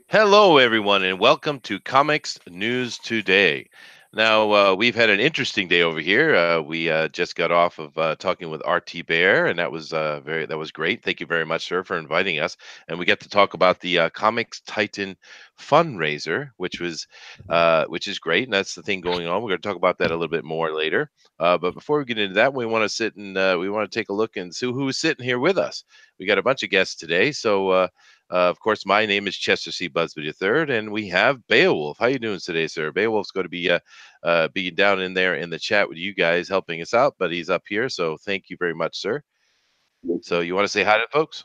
Hello, everyone, and welcome to Comics News Today. Now, we've had an interesting day over here. We just got off of talking with RT Bear, and that was great. Thank you very much, sir, for inviting us. And we get to talk about the Comics Titan fundraiser, which is great, and that's the thing going on. We're going to talk about that a little bit more later. But before we get into that, we want to sit and we want to take a look and see who's sitting here with us. We got a bunch of guests today, so. Of course, my name is Chester C. Busby III, and we have Beowulf. How you doing today, sir? Beowulf's going to be down in there in the chat with you guys, helping us out, but he's up here, so thank you very much, sir. So you want to say hi to folks?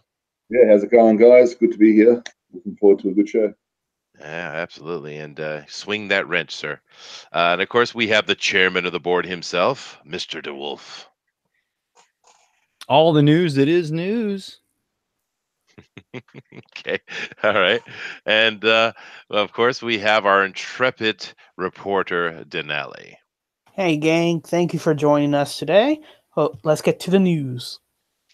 Yeah, how's it going, guys? Good to be here. Looking forward to a good show. Yeah, absolutely, and swing that wrench, sir. And of course, we have the chairman of the board himself, Mr. DeWolf. All the news that is news. Okay, all right, and of course, we have our intrepid reporter, Denali. Hey, gang, thank you for joining us today. Let's get to the news.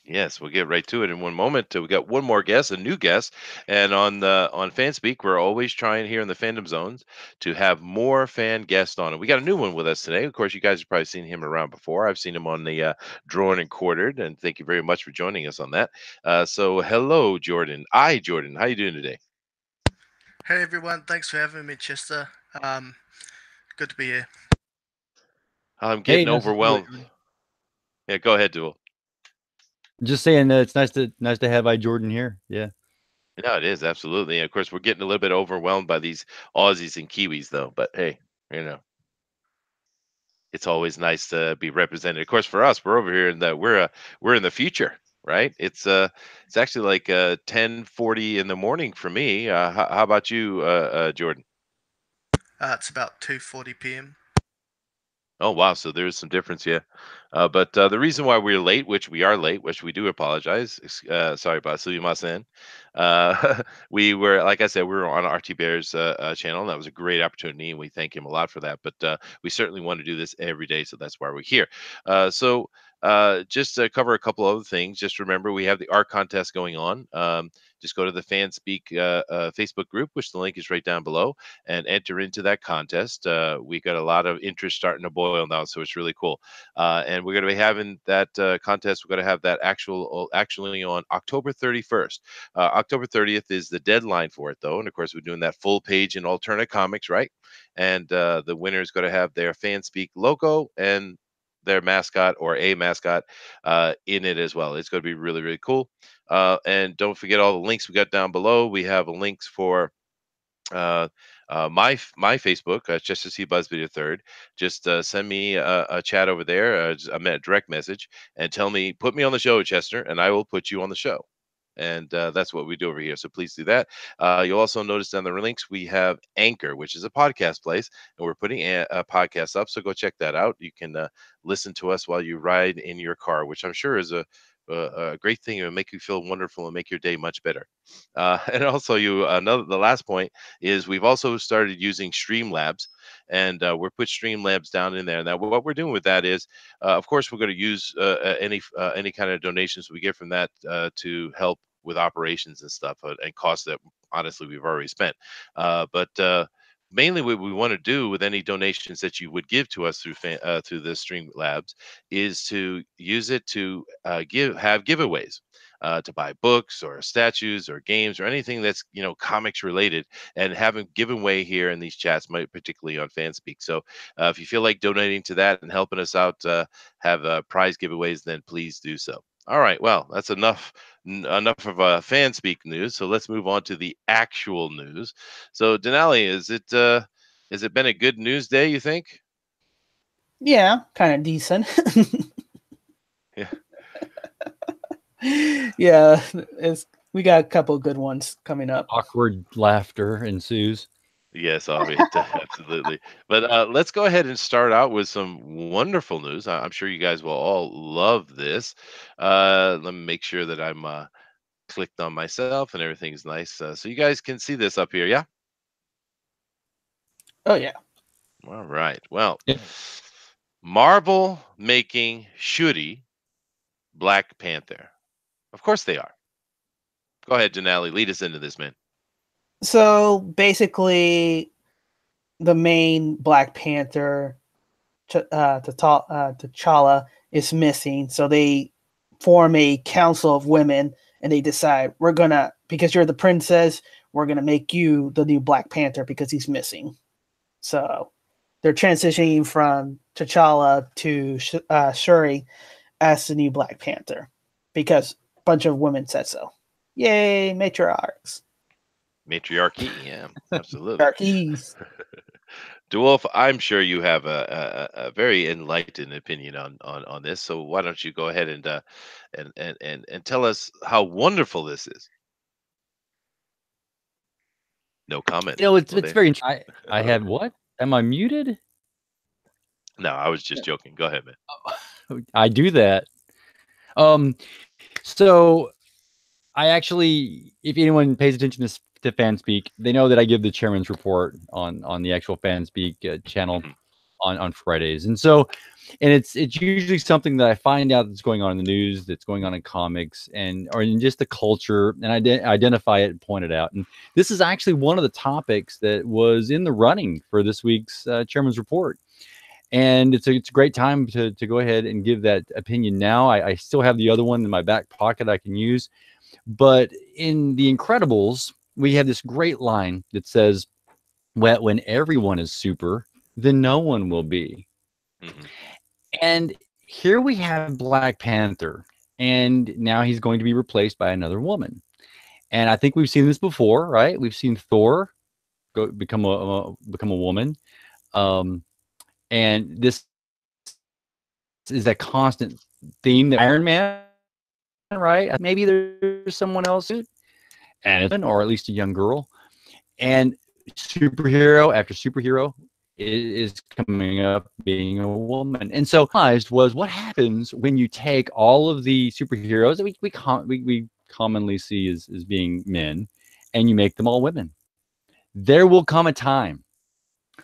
Yes, we'll get right to it in one moment. We got one more guest, a new guest, and on FanSpeak, we're always trying here in the fandom zones to have more fan guests on. And we got a new one with us today. Of course, you guys have probably seen him around before. I've seen him on the Drawn and Quartered, and thank you very much for joining us on that. So, hello, Jordan. Jordan. How you doing today? Hey everyone, thanks for having me, Chester. Um, Good to be here. I'm Hey, getting overwhelmed. Yeah, go ahead, Duel. just saying that it's nice to have Jordan here. Yeah. No, it is absolutely. And of course, we're getting a little bit overwhelmed by these Aussies and Kiwis, though. But hey, you know. It's always nice to be represented. Of course, for us, we're over here in the we're in the future, right? It's actually like 10:40 in the morning for me. How about you, Jordan? It's about 2:40 p.m. Oh wow, so there's some difference, yeah. But the reason why we're late, which we are late, which we do apologize. Sorry about Sumimasen. We were, like I said, we were on RT Bear's channel, and that was a great opportunity, and we thank him a lot for that. But we certainly want to do this every day, so that's why we're here. Just to cover a couple other things, just remember we have the art contest going on. Just go to the FanSpeak Facebook group, which the link is right down below, and enter into that contest. We got a lot of interest starting to boil now, so it's really cool. And we're going to be having that contest. We're going to have that actually on October 31st. October 30th is the deadline for it, though, and of course we're doing that full page in alternate comics, right? And the winner is going to have their FanSpeak logo and their mascot or a mascot in it as well. It's going to be really, really cool. And don't forget all the links we got down below. We have links for uh, my Facebook, Chester C. Busby III. Just send me a chat over there, a direct message, and tell me, put me on the show, Chester, and I will put you on the show. And that's what we do over here. So please do that. You'll also notice down the links we have Anchor, which is a podcast place, and we're putting a podcast up. So go check that out. You can listen to us while you ride in your car, which I'm sure is a great thing. It will make you feel wonderful and make your day much better. And also, the last point is we've also started using Streamlabs, and we're put Streamlabs down in there. Now, what we're doing with that is, of course, we're going to use any kind of donations we get from that to help with operations and stuff and costs that honestly we've already spent. But mainly what we want to do with any donations that you would give to us through the Streamlabs is to use it to have giveaways. To buy books or statues or games or anything that's comics related, and having given away here in these chats, particularly on FanSpeak. So if you feel like donating to that and helping us out, have prize giveaways, then please do so. All right, well, that's enough of FanSpeak news. So let's move on to the actual news. So Denali, has it been a good news day, you think? Yeah, kind of decent. Yeah. Yeah, we got a couple good ones coming up. Awkward laughter ensues. Yes, absolutely. But let's go ahead and start out with some wonderful news. I'm sure you guys will all love this. Let me make sure that I'm clicked on myself and everything's nice. So you guys can see this up here, yeah? Oh yeah. All right. Well, Yeah. Marvel making Shuri Black Panther. Of course they are. Go ahead, Denali. Lead us into this, man. So basically, the main Black Panther, T'Challa, is missing. So they form a council of women, and they decide because you're the princess, we're gonna make you the new Black Panther because he's missing. So they're transitioning from T'Challa to Shuri as the new Black Panther because a bunch of women said so. Yay, matriarchs. Matriarchy, yeah, absolutely. Matriarchies. DeWolf, I'm sure you have a very enlightened opinion on this. So why don't you go ahead and tell us how wonderful this is? No comment. You know, it's Well, it's there. very. I had what? Am I muted? No, I was just joking. Go ahead, man. I do that. So I actually, if anyone pays attention to FanSpeak, they know that I give the chairman's report on the actual FanSpeak channel Mhm. on Fridays, and so, and it's usually something that I find out that's going on in the news, that's going on in comics, or in just the culture, and I identify it and point it out. And this is actually one of the topics that was in the running for this week's chairman's report. And it's a great time to go ahead and give that opinion now. I still have the other one in my back pocket I can use. But in The Incredibles, we have this great line that says, when everyone is super, then no one will be. Mhm. And here we have Black Panther, and now he's going to be replaced by another woman. And I think we've seen this before, right? We've seen Thor become a woman. And this is a constant theme that Iron Man, right? Maybe there's someone else, and or at least a young girl, and superhero after superhero is coming up being a woman. And so was what happens when you take all of the superheroes that we commonly see as being men, and you make them all women. There will come a time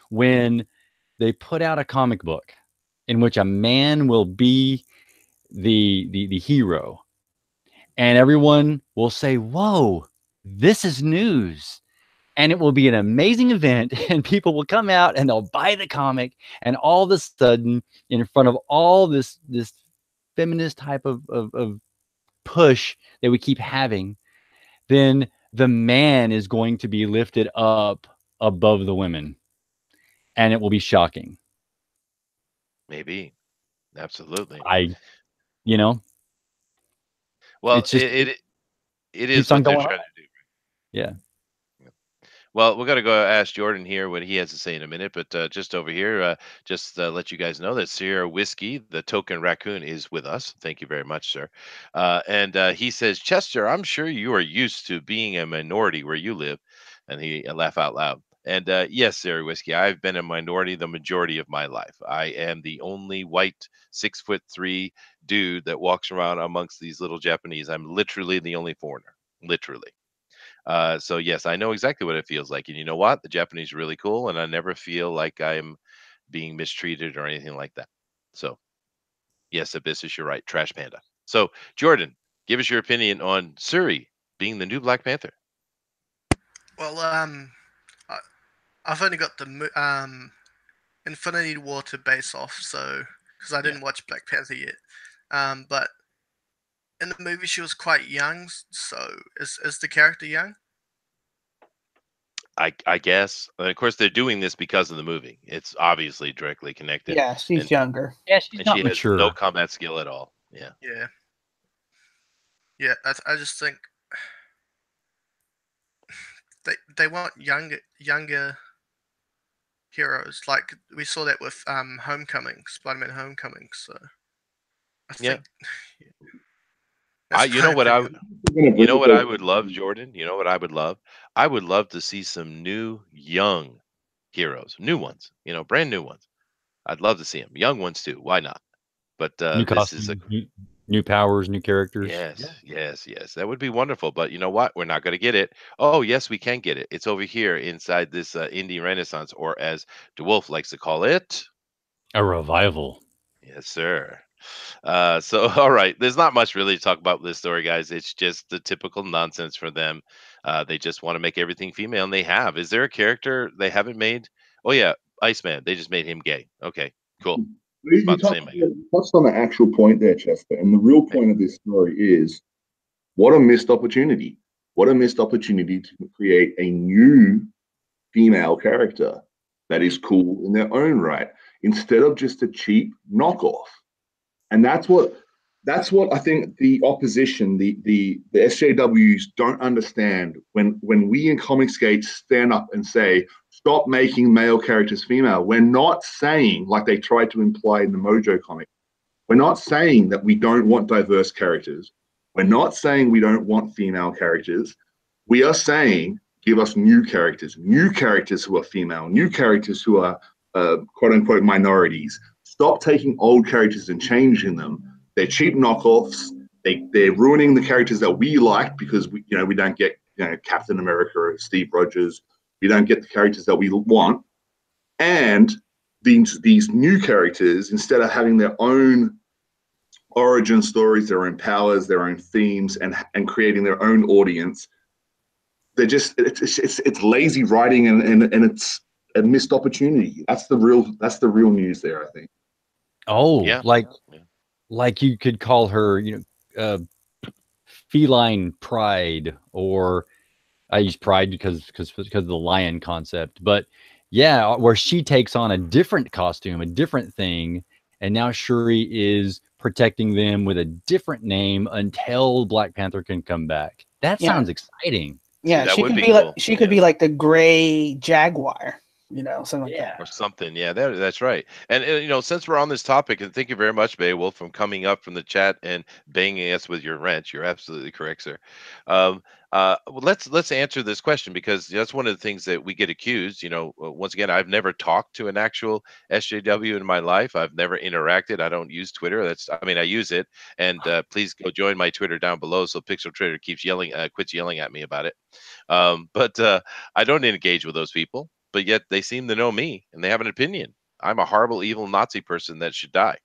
when they put out a comic book in which a man will be the hero, and everyone will say, whoa, this is news. And it will be an amazing event, and people will come out and they'll buy the comic, and all of a sudden, in front of all this feminist type of push that we keep having, then the man is going to be lifted up above the women, and it will be shocking. Maybe. Absolutely. You know, Well, it's just it is keeps on what they're going on. trying to do. Yeah. Well, we're going to go ask Jordan here what he has to say in a minute, but just over here, just let you guys know that Sierra Whiskey, the token raccoon, is with us. Thank you very much, sir. And he says, Chester, I'm sure you are used to being a minority where you live. And he laugh out loud. And yes, Sierra Whiskey, I've been a minority the majority of my life. I am the only white 6'3" dude that walks around amongst these little Japanese. I'm literally the only foreigner, literally. So yes, I know exactly what it feels like. And you know what? The Japanese are really cool, and I never feel like I'm being mistreated or anything like that. So yes, Abyssus, you're right. Trash panda. So Jordan, give us your opinion on Suri being the new Black Panther. Well, I, I've only got the Infinity War to base off, so because I didn't watch Black Panther yet. But in the movie, she was quite young. So is the character young? I guess. And of course, they're doing this because of the movie. It's obviously directly connected. Yeah, she's and, younger. Yeah, she's and not she mature. has no combat skill at all. Yeah. Yeah. Yeah, I just think they want younger heroes. Like we saw that with Homecoming, Spider-Man Homecoming. So I Yeah. think that's You my know what opinion. you know what I would love, Jordan? You know what I would love? I would love to see some new young heroes, new ones, brand new ones. I'd love to see them. Young ones too. Why not? But New this is a costumes, new powers, new characters. yes. That would be wonderful. But you know what? We're not going to get it. Oh, yes, we can get it. It's over here inside this indie renaissance, or as DeWolf likes to call it. A revival. Yes, sir. So all right, there's not much really to talk about this story, guys. It's just the typical nonsense for them. They just want to make everything female, and they have. Is there a character they haven't made? Oh yeah, Iceman. They just made him gay. Okay, cool. It's You about the same, I guess. touched on the actual point there, Chester. And the real point of this story is what a missed opportunity. What a missed opportunity to create a new female character that is cool in their own right, instead of just a cheap knockoff. And that's what I think the opposition, the SJWs don't understand when we in Comicsgate stand up and say, stop making male characters female. We're not saying, like they tried to imply in the Mojo comic, we're not saying that we don't want diverse characters. We're not saying we don't want female characters. We are saying, give us new characters who are female, new characters who are quote unquote minorities. Stop taking old characters and changing them. They're cheap knockoffs. They're ruining the characters that we liked because we don't get Captain America or Steve Rogers. We don't get the characters that we want. And these new characters, instead of having their own origin stories, their own powers, their own themes, and creating their own audience, they're just it's lazy writing and it's a missed opportunity. That's the real news there, I think. Oh, Yeah. like you could call her, feline pride, or I use pride because of the lion concept. But yeah, where she takes on a different costume, a different thing, and now Shuri is protecting them with a different name until Black Panther can come back. That sounds exciting. Yeah, that she would could be be like cool. she could be like the gray jaguar, something like that. Or something. Yeah, that's right. And since we're on this topic, and thank you very much, Beowulf, from coming up from the chat and banging us with your wrench. You're absolutely correct, sir. Well, let's answer this question, because that's one of the things that we get accused. Once again, I've never talked to an actual SJW in my life. I've never interacted. I don't use Twitter. I use it. And please go join my Twitter down below, so Pixel Trader quits yelling at me about it. But I don't engage with those people. But yet they seem to know me, and they have an opinion. I'm a horrible, evil Nazi person that should die,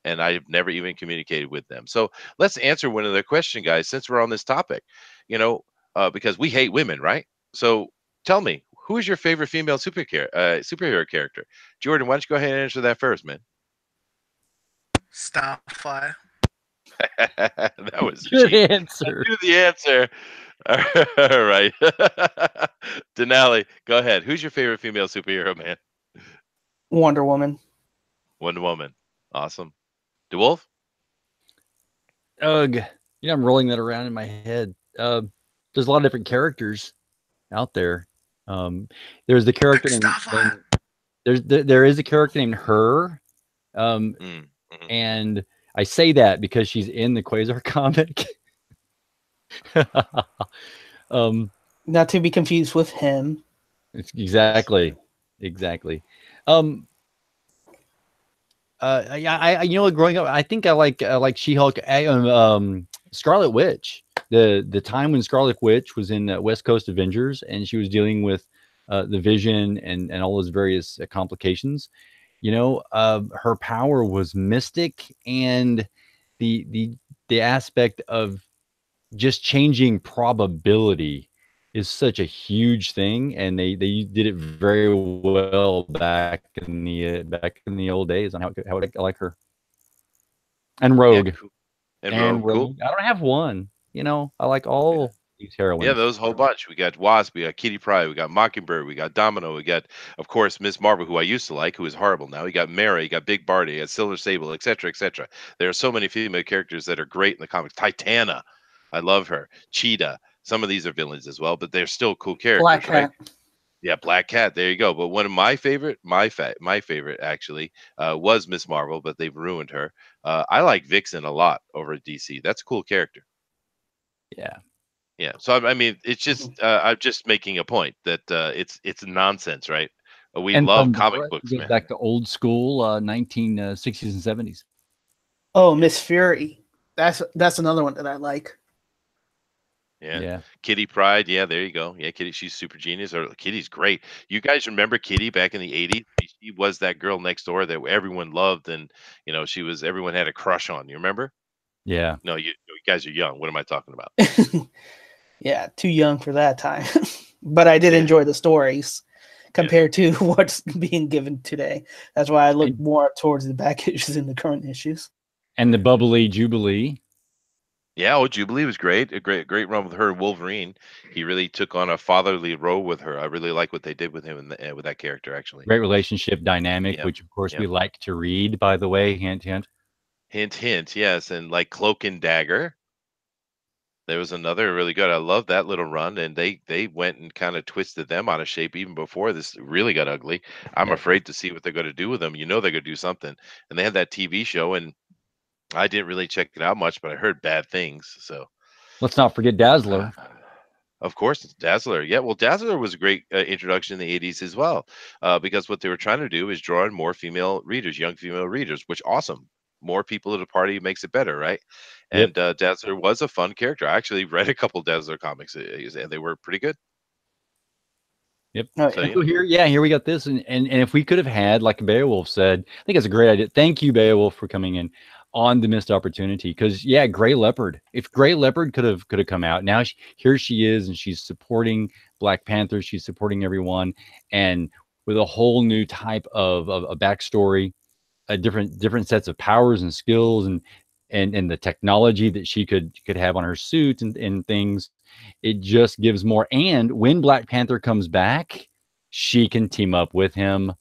and I've never even communicated with them. So let's answer one of their question, guys, since we're on this topic. Because we hate women, right? So tell me, who is your favorite female superhero character? Jordan, why don't you go ahead and answer that first, man? Starfire. That was Good cheap. answer. I knew the answer. All right. Denali, go ahead. Who's your favorite female superhero, man? Wonder Woman. Wonder Woman. Awesome. DeWolf? Ugh. I'm rolling that around in my head. There's a lot of different characters out there. There's the character named there is a character named Her. And I say that because she's in the Quasar comic. Not to be confused with him. Exactly. Growing up, I think I like She-Hulk, Scarlet Witch. The time when Scarlet Witch was in West Coast Avengers, and she was dealing with the Vision and all those various complications. Her power was mystic, and the aspect of just changing probability is such a huge thing, and they did it very well back in the old days on how I like her. And Rogue. Yeah, cool. And Rogue. Cool. I don't have one. I like all these heroines. Yeah, those whole bunch. We got Wasp, we got Kitty Pryde, we got Mockingbird, we got Domino, we got, of course, Miss Marvel, who I used to like, who is horrible now. We got Mara, you got Big Barty, you got Silver Sable, etc., etc. There are so many female characters that are great in the comics. Titana, I love her. Cheetah. Some of these are villains as well, but they're still cool characters. Black Cat. Right? Yeah, Black Cat. There you go. But one of my favorite actually was Miss Marvel, but they've ruined her. I like Vixen a lot over at DC. That's a cool character. Yeah. So it's just I'm just making a point that it's nonsense, right? We love comic books, man. Back to old school 1960s and 70s. Oh, Miss Fury. That's another one that I like. Yeah. Kitty Pryde. Yeah, there you go. Yeah, Kitty. She's super genius. Or Kitty's great. You guys remember Kitty back in the 80s? She was that girl next door that everyone loved, and everyone had a crush on. You remember? Yeah. No, you guys are young. What am I talking about? Yeah, too young for that time. But I did Yeah. enjoy the stories compared to what's being given today. That's why I look And- more towards the back issues than the current issues. And the bubbly Jubilee. Yeah, oh, Jubilee was great. A great run with her and Wolverine. He really took on a fatherly role with her. I really like what they did with him and with that character, actually. Great relationship dynamic, Yeah, which of course yeah. we like to read, by the way. Hint, hint. Hint, hint. Yes, and like Cloak and Dagger. There was another really good. I love that little run, and they went and kind of twisted them out of shape even before this really got ugly. I'm Yeah. afraid to see what they're going to do with them. You know they're going to do something, and they had that TV show, and I didn't really check it out much, but I heard bad things. So, Let's not forget Dazzler. of course, it's Dazzler. Yeah, well, Dazzler was a great introduction in the '80s as well, because what they were trying to do is draw in more female readers, young female readers, which awesome. More people at a party makes it better, right? Yep. And Dazzler was a fun character. I actually read a couple Dazzler comics, and they were pretty good. Yep. Oh, So, yeah. you So know, here we got this, and if we could have had, like Beowulf said, I think it's a great idea. Thank you, Beowulf, for coming in on the missed opportunity. Because yeah, Gray Leopard. If Gray Leopard could have come out, now here she is, and she's supporting Black Panther. She's supporting everyone, and with a whole new type of a backstory, a different sets of powers and skills, and the technology that she could have on her suit and things. It just gives more. And when Black Panther comes back, she can team up with him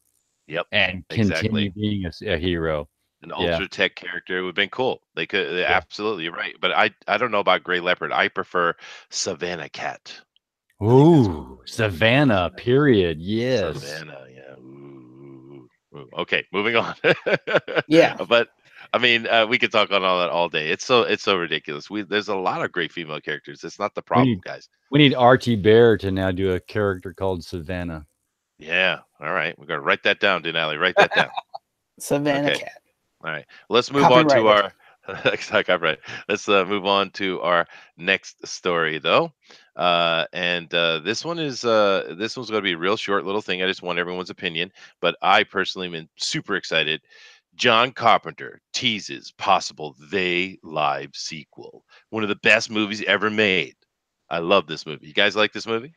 yep, and exactly. continue being a hero. An Yeah. ultra tech character would have been cool. They could Yeah. absolutely you're right. But I don't know about Gray Leopard. I prefer Savannah Cat. I think that's Ooh, Savannah, period. Yes. Savannah. Yeah. Ooh, ooh. Okay, moving on. Yeah. But I mean, we could talk on all that all day. It's so ridiculous. There's a lot of great female characters. It's not the We problem, need guys. we need RT Bear to now do a character called Savannah. Yeah. All right. We're gonna write that down, Denali. Write that down. Savannah Okay. Cat. All right. Let's move on to Copyrighted. our copyright. Let's move on to our next story, though. And this one's going to be a real short little thing. I just want everyone's opinion, but I personally am super excited. John Carpenter teases possible They Live sequel. One of the best movies ever made. I love this movie. You guys like this movie?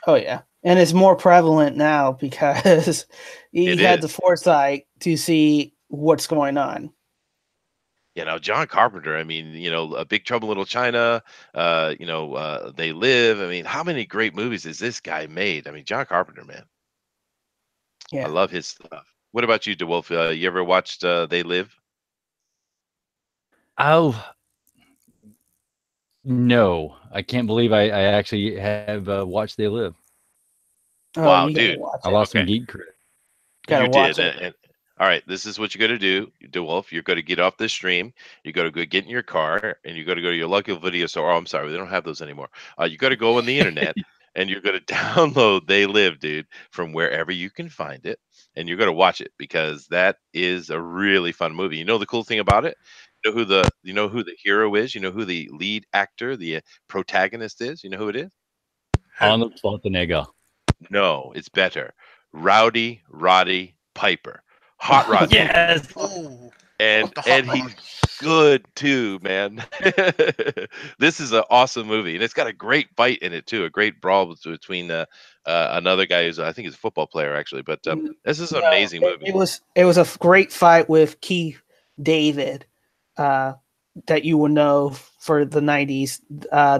Oh yeah, and it's more prevalent now because he It had the is. foresight to see what's going on. You know, John Carpenter, I mean, A Big Trouble in Little China, They Live. I mean, how many great movies has this guy made? I mean, John Carpenter, man. I Yeah. love his stuff. What about you, DeWolf? You ever watched They Live? Oh no, I can't believe I actually have watched They Live. Oh, Wow, you gotta dude. watch I it. lost some Okay. geek credit. Gotta You watch did. it. And all right, this is what you got to do, DeWolf. You're going to get off this stream. You got to go get in your car and you got to go to your local video store. Oh, I'm sorry. They don't have those anymore. You got to go on the internet and you're going to download They Live, dude, from wherever you can find it. And you're going to watch it because that is a really fun movie. You know the cool thing about it? You know who the hero is? You know who the lead actor, the protagonist is? You know who it is? Arnold Schwarzenegger. No, it's better. Rowdy Roddy Piper. Hot Rod Piper. Yes. Oh, and the hot he's rod. good too, man. This is an awesome movie, and it's got a great fight in it too. A great brawl between another guy who's I think he's a football player actually. But this is an No, amazing movie. it was a great fight with Keith David, that you will know for the '90s,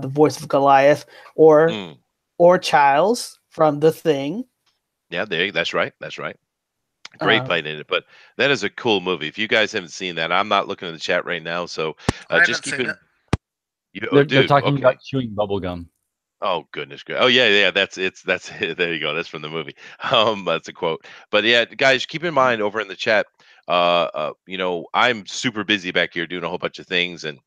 the voice of Goliath, Mm. or Childs from The Thing. Yeah, that's right. That's right. Great fight in it, but that is a cool movie. If you guys haven't seen that, I'm not looking at the chat right now, so I just haven't keep seen it. it. Oh, They're dude. talking Okay. about chewing bubble gum. Oh goodness gracious! Oh yeah, that's there you go. That's from the movie. That's a quote. But yeah, guys, keep in mind over in the chat. I'm super busy back here doing a whole bunch of things, and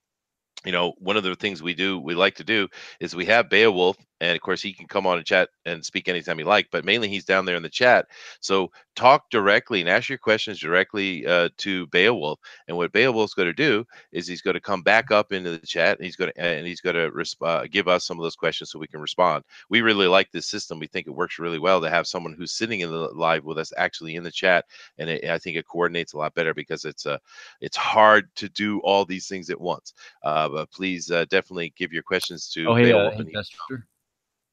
one of the things we like to do is we have Beowulf And of course, he can come on and chat and speak anytime he like, but mainly he's down there in the chat. So talk directly and ask your questions directly to Beowulf. And what Beowulf's going to do is he's going to come back up into the chat, and he's going to give us some of those questions so we can respond. We really like this system. We think it works really well to have someone who's sitting in the live with us actually in the chat, and I think it coordinates a lot better because it's hard to do all these things at once. But please definitely give your questions to Oh, hey, Beowulf. hey, And Chester.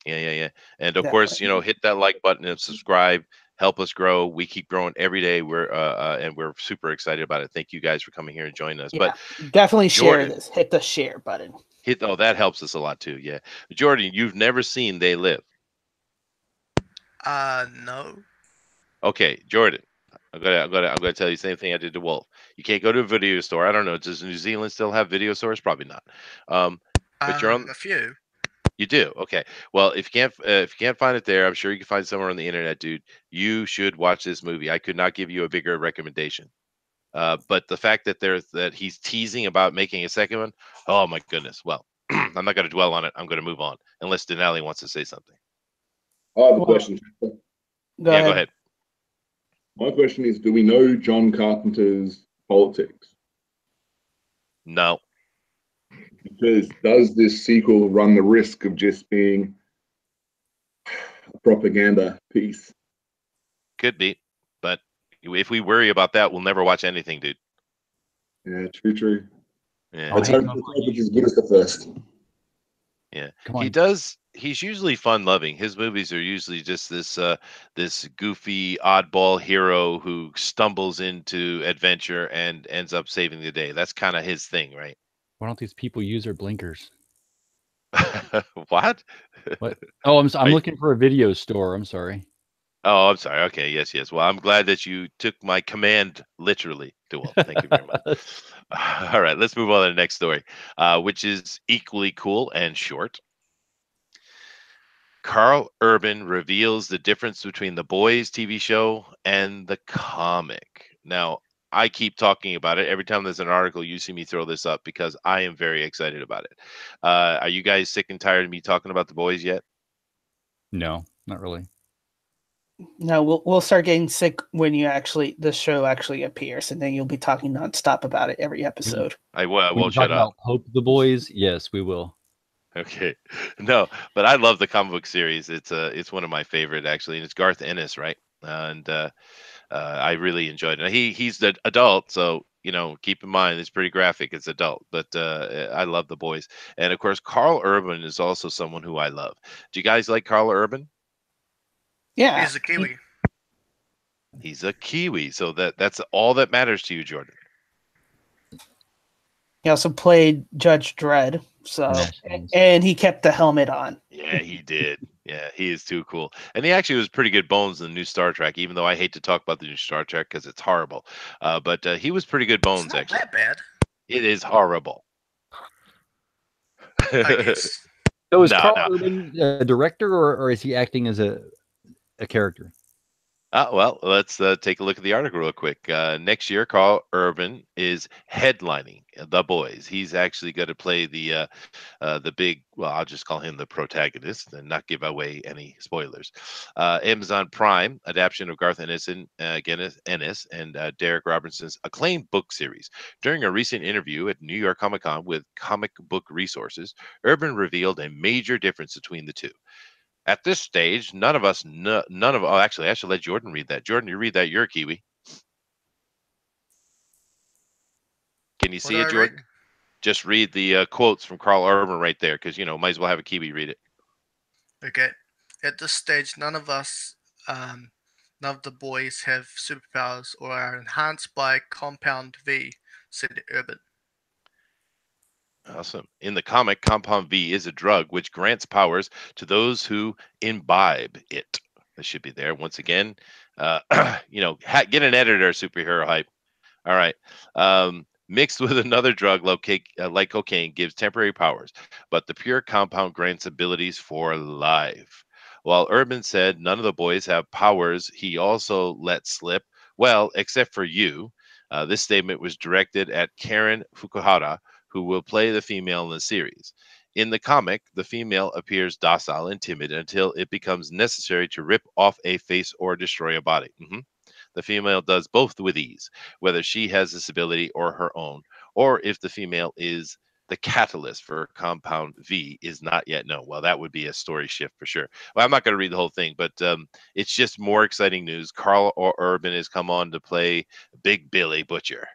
yeah. And of Yeah. course, hit that like button and subscribe. Help us grow. We keep growing every day. We're super excited about it. Thank you guys for coming here and joining us. Yeah, But definitely share Jordan, this. Hit the share button. that helps us a lot too. Yeah, Jordan, you've never seen They Live. No. Okay, Jordan, I'm gonna tell you the same thing I did to Wolf. You can't go to a video store. I don't know. Does New Zealand still have video stores? Probably not. But you're on. A few. You do? Okay. Well, if you can't find it there, I'm sure you can find it somewhere on the internet, dude. You should watch this movie. I could not give you a bigger recommendation. But the fact that he's teasing about making a second one, oh my goodness. Well, I'm not going to dwell on it. I'm going to move on, unless Denali wants to say something. I have a Well, question. Go Go ahead. ahead. My question is, do we know John Carpenter's politics? No. Because does this sequel run the risk of just being a propaganda piece? Could be, but if we worry about that, we'll never watch anything, dude. Yeah, true. Yeah. Oh, Let's hey, hope come it's as good as the first. Yeah, Come on. he does. He's usually fun loving. His movies are usually just this goofy oddball hero who stumbles into adventure and ends up saving the day. That's kind of his thing, right? Why don't these people use their blinkers? What? What? Oh, I'm Are you- looking for a video store. I'm sorry. Oh, I'm sorry. Okay, yes. Well, I'm glad that you took my command literally, DeWolf. Thank you very much. All right, let's move on to the next story, which is equally cool and short. Carl Urban reveals the difference between the Boys TV show and the comic. Now, I keep talking about it. Every time there's an article, you see me throw this up because I am very excited about it. Are you guys sick and tired of me talking about the Boys yet? No, not really. No, we'll start getting sick when the show actually appears, and then you'll be talking nonstop about it every episode. I When you won't talk shut up. about Hope the Boys, yes, we will. Okay. No, but I love the comic book series. It's one of my favorite actually, and it's Garth Ennis, right? And I really enjoyed it. He's the adult, so keep in mind it's pretty graphic. It's adult, but I love the Boys, and of course Carl Urban is also someone who I love. Do you guys like Carl Urban? Yeah, He's a Kiwi. He's a Kiwi, so that's all that matters to you, Jordan. he also played Judge Dredd, so Nationals. and he kept the helmet on. Yeah, he did. Yeah, he is too cool. And he actually was pretty good Bones in the new Star Trek, even though I hate to talk about the new Star Trek because it's horrible. But he was pretty good It's Bones, not actually. that bad. It is horrible. I guess. So is No, Carl no. Urban a director, or is he acting as a character? Well, let's take a look at the article real quick. Next year, Carl Urban is headlining The Boys. He's actually going to play the big. Well, I'll just call him the protagonist and not give away any spoilers. Amazon Prime adaptation of Garth Ennis and Derek Robinson's acclaimed book series. During a recent interview at New York Comic Con with Comic Book Resources, Urban revealed a major difference between the two. At this stage, none of us. Oh, actually, I should let Jordan read that. Jordan, you read that. You're a Kiwi. Can you What see do it, I Jordan? read? Just read the quotes from Carl Urban right there, because might as well have a Kiwi read it. Okay. At this stage, none of the boys have superpowers or are enhanced by Compound V, said Urban. Awesome. In the comic, Compound V is a drug which grants powers to those who imbibe it. That should be there once again. Get an editor, superhero hype. All right. Mixed with another drug like cocaine gives temporary powers, but the pure compound grants abilities for life. While Urban said none of the boys have powers, he also let slip, well, except for you. This statement was directed at Karen Fukuhara, who will play the female in the series. In the comic, the female appears docile and timid until it becomes necessary to rip off a face or destroy a body. The female does both with ease, whether she has this ability or her own, or if the female is the catalyst for Compound V is not yet known. Well, that would be a story shift for sure. Well, I'm not going to read the whole thing, but it's just more exciting news. Carl Urban has come on to play Big Billy Butcher,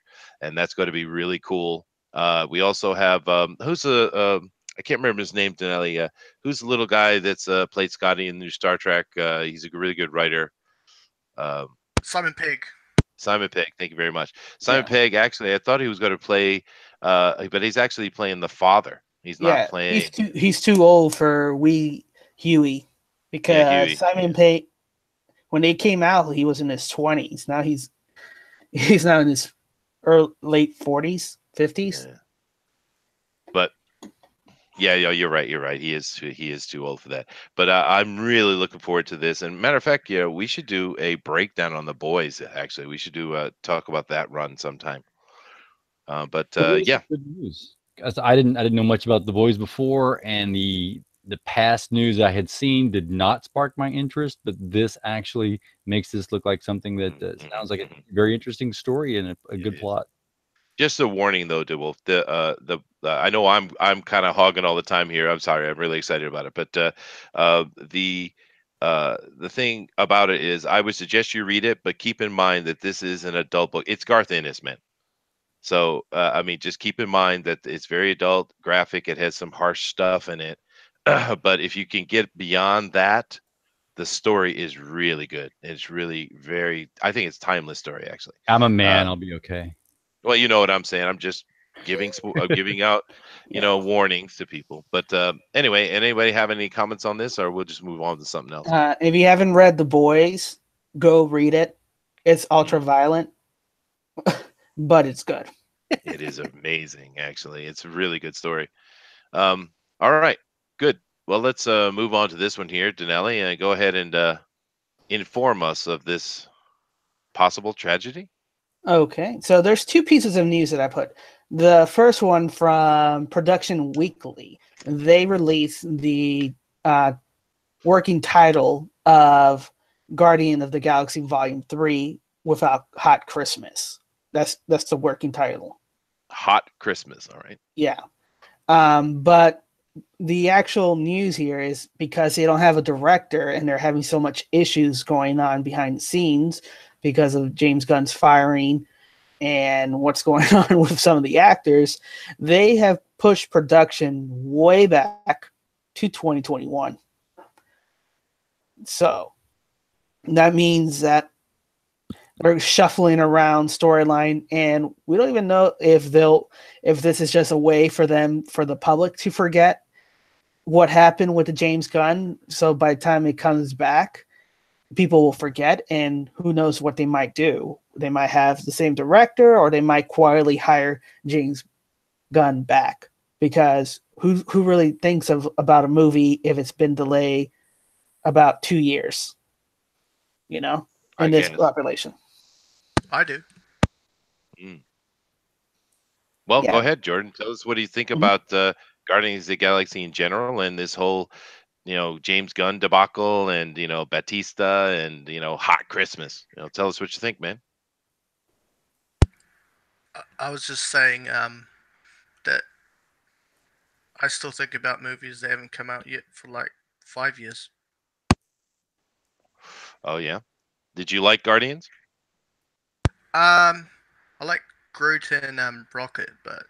and that's going to be really cool. We also have who's a I can't remember his name, Denelli. Who's the little guy that's played Scotty in the new Star Trek? He's a really good writer. Simon Pegg. Simon Pegg, thank you very much. Simon Pegg, actually, I thought he was going to play, but he's actually playing the father. He's not playing. He's too old for wee Huey, because Huey, Simon Pegg, when they came out, he was in his 20s. Now he's now in his late 40s, 50s. Yeah. But yeah, you're right. You're right. He is too old for that. But I'm really looking forward to this. And matter of fact, we should do a breakdown on The Boys. Actually, we should do talk about that run sometime. But yeah, good news. I didn't know much about The Boys before, and the past news I had seen did not spark my interest. But this actually makes this look like something that sounds like a very interesting story and a good plot. Just a warning though, DeWolf. I know I'm kind of hogging all the time here. I'm sorry. I'm really excited about it. But the thing about it is, I would suggest you read it, but keep in mind that this is an adult book. It's Garth Ennis, man. So I mean, just keep in mind that it's very adult, graphic. It has some harsh stuff in it. But if you can get beyond that, the story is really good. It's really I think it's timeless story, actually. I'm a man. I'll be okay. Well, you know what I'm saying. I'm just giving out, warnings to people. But anyway, anybody have any comments on this, or we'll just move on to something else? If you haven't read The Boys, go read it. It's ultra violent, but it's good. It is amazing, actually. It's a really good story. All right, good. Well, let's move on to this one here, Denelli, and go ahead and inform us of this possible tragedy. Okay, so there's two pieces of news that I put. The first one from Production Weekly. They released the working title of Guardian of the Galaxy Volume 3 without Hot Christmas. That's the working title. Hot Christmas, all right. Yeah. But the actual news here is because they don't have a director and they're having so much issues going on behind the scenes because of James Gunn's firing and what's going on with some of the actors, they have pushed production way back to 2021. So that means that they're shuffling around storyline, and we don't even know if this is just a way for the public to forget what happened with the James Gunn. So by the time it comes back, people will forget, and who knows what they might do. They might have the same director, or they might quietly hire James Gunn back, because who really thinks about a movie if it's been delayed about 2 years, in this population? I do. Well, Go ahead, Jordan. Tell us, what do you think about Guardians of the Galaxy in general, and this whole James Gunn debacle, and Batista, and Hot Christmas? Tell us what you think, man. I was just saying that I still think about movies that haven't come out yet for like 5 years. Oh yeah, did you like Guardians? I like Groot and Rocket, but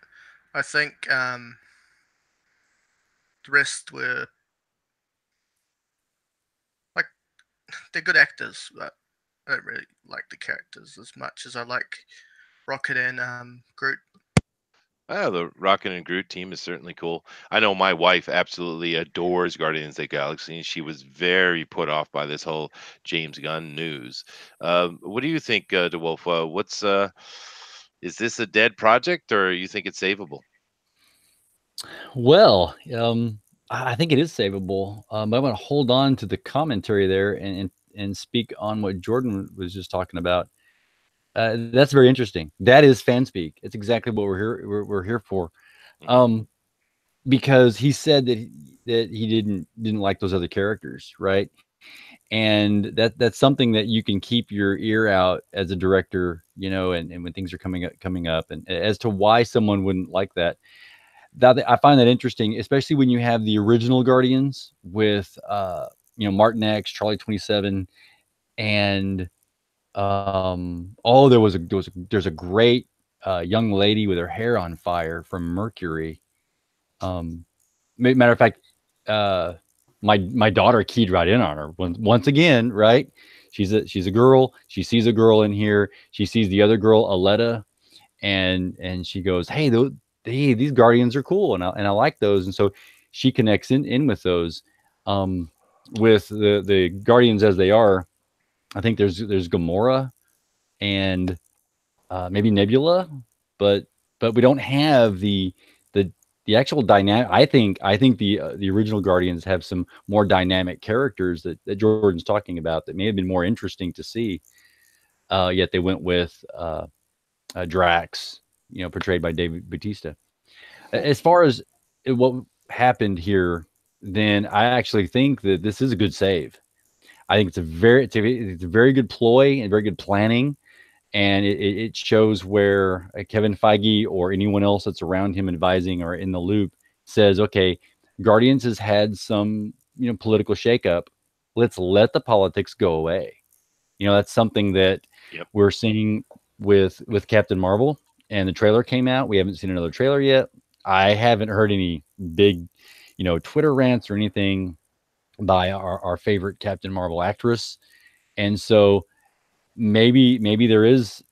I think the rest were like, they're good actors, but I don't really like the characters as much as I like Rocket and Groot. The Rocket and Groot team is certainly cool. I know my wife absolutely adores Guardians of the Galaxy, and she was very put off by this whole James Gunn news. What do you think, DeWolf? Is this a dead project, or you think it's savable? Well, I think it is savable, but I'm going to hold on to the commentary there and speak on what Jordan was just talking about. That's very interesting. That is fan speak. It's exactly what we're here for. because he said that he didn't like those other characters, right? And that's something that you can keep your ear out as a director, you know, and when things are coming up, and as to why someone wouldn't like that. That I find that interesting, especially when you have the original Guardians with Martin X, Charlie 27, and there's a great young lady with her hair on fire from Mercury. Matter of fact, my daughter keyed right in on her once again, right? She's a girl. She sees a girl in here. She sees the other girl, Aletta, and she goes, "Hey, these Guardians are cool, and I like those." And so she connects in with those. With the Guardians as they are, I think there's Gamora and maybe Nebula, but we don't have the actual dynamic. I think the original Guardians have some more dynamic characters that Jordan's talking about that may have been more interesting to see. Yet they went with Drax, portrayed by David Bautista. As far as what happened here, then I actually think that this is a good save. I think it's a very good ploy and very good planning, and it shows where Kevin Feige or anyone else that's around him advising or in the loop says, okay, Guardians has had some political shakeup. Let's let the politics go away. That's something that we're seeing with Captain Marvel, and the trailer came out. We haven't seen another trailer yet. I haven't heard any big, Twitter rants or anything by our favorite Captain Marvel actress. And so maybe there is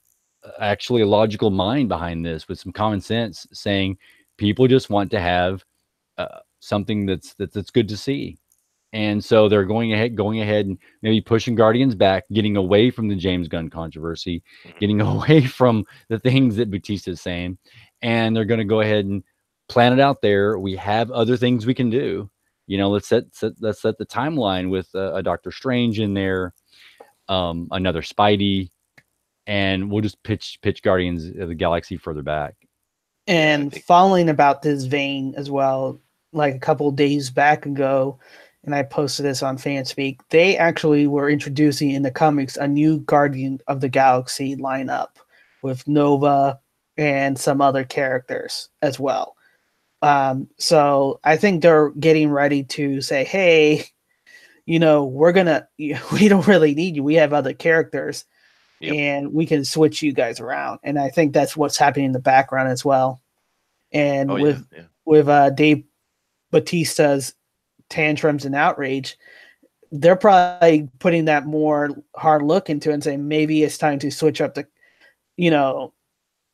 actually a logical mind behind this with some common sense saying people just want to have something that's good to see. And so they're going ahead and maybe pushing Guardians back, getting away from the James Gunn controversy, getting away from the things that Bautista is saying. And they're going to go ahead and plan it out there. We have other things we can do. Let's set the timeline with a Doctor Strange in there, another Spidey, and we'll just pitch Guardians of the Galaxy further back. And following about this vein as well, like a couple of days back ago, and I posted this on Fanspeak, they actually were introducing in the comics a new Guardian of the Galaxy lineup with Nova and some other characters as well. So I think they're getting ready to say, hey, we don't really need you. We have other characters. Yep. And we can switch you guys around. And I think that's what's happening in the background as well. And with Dave Bautista's tantrums and outrage, they're probably putting that more hard look into it and saying maybe it's time to switch up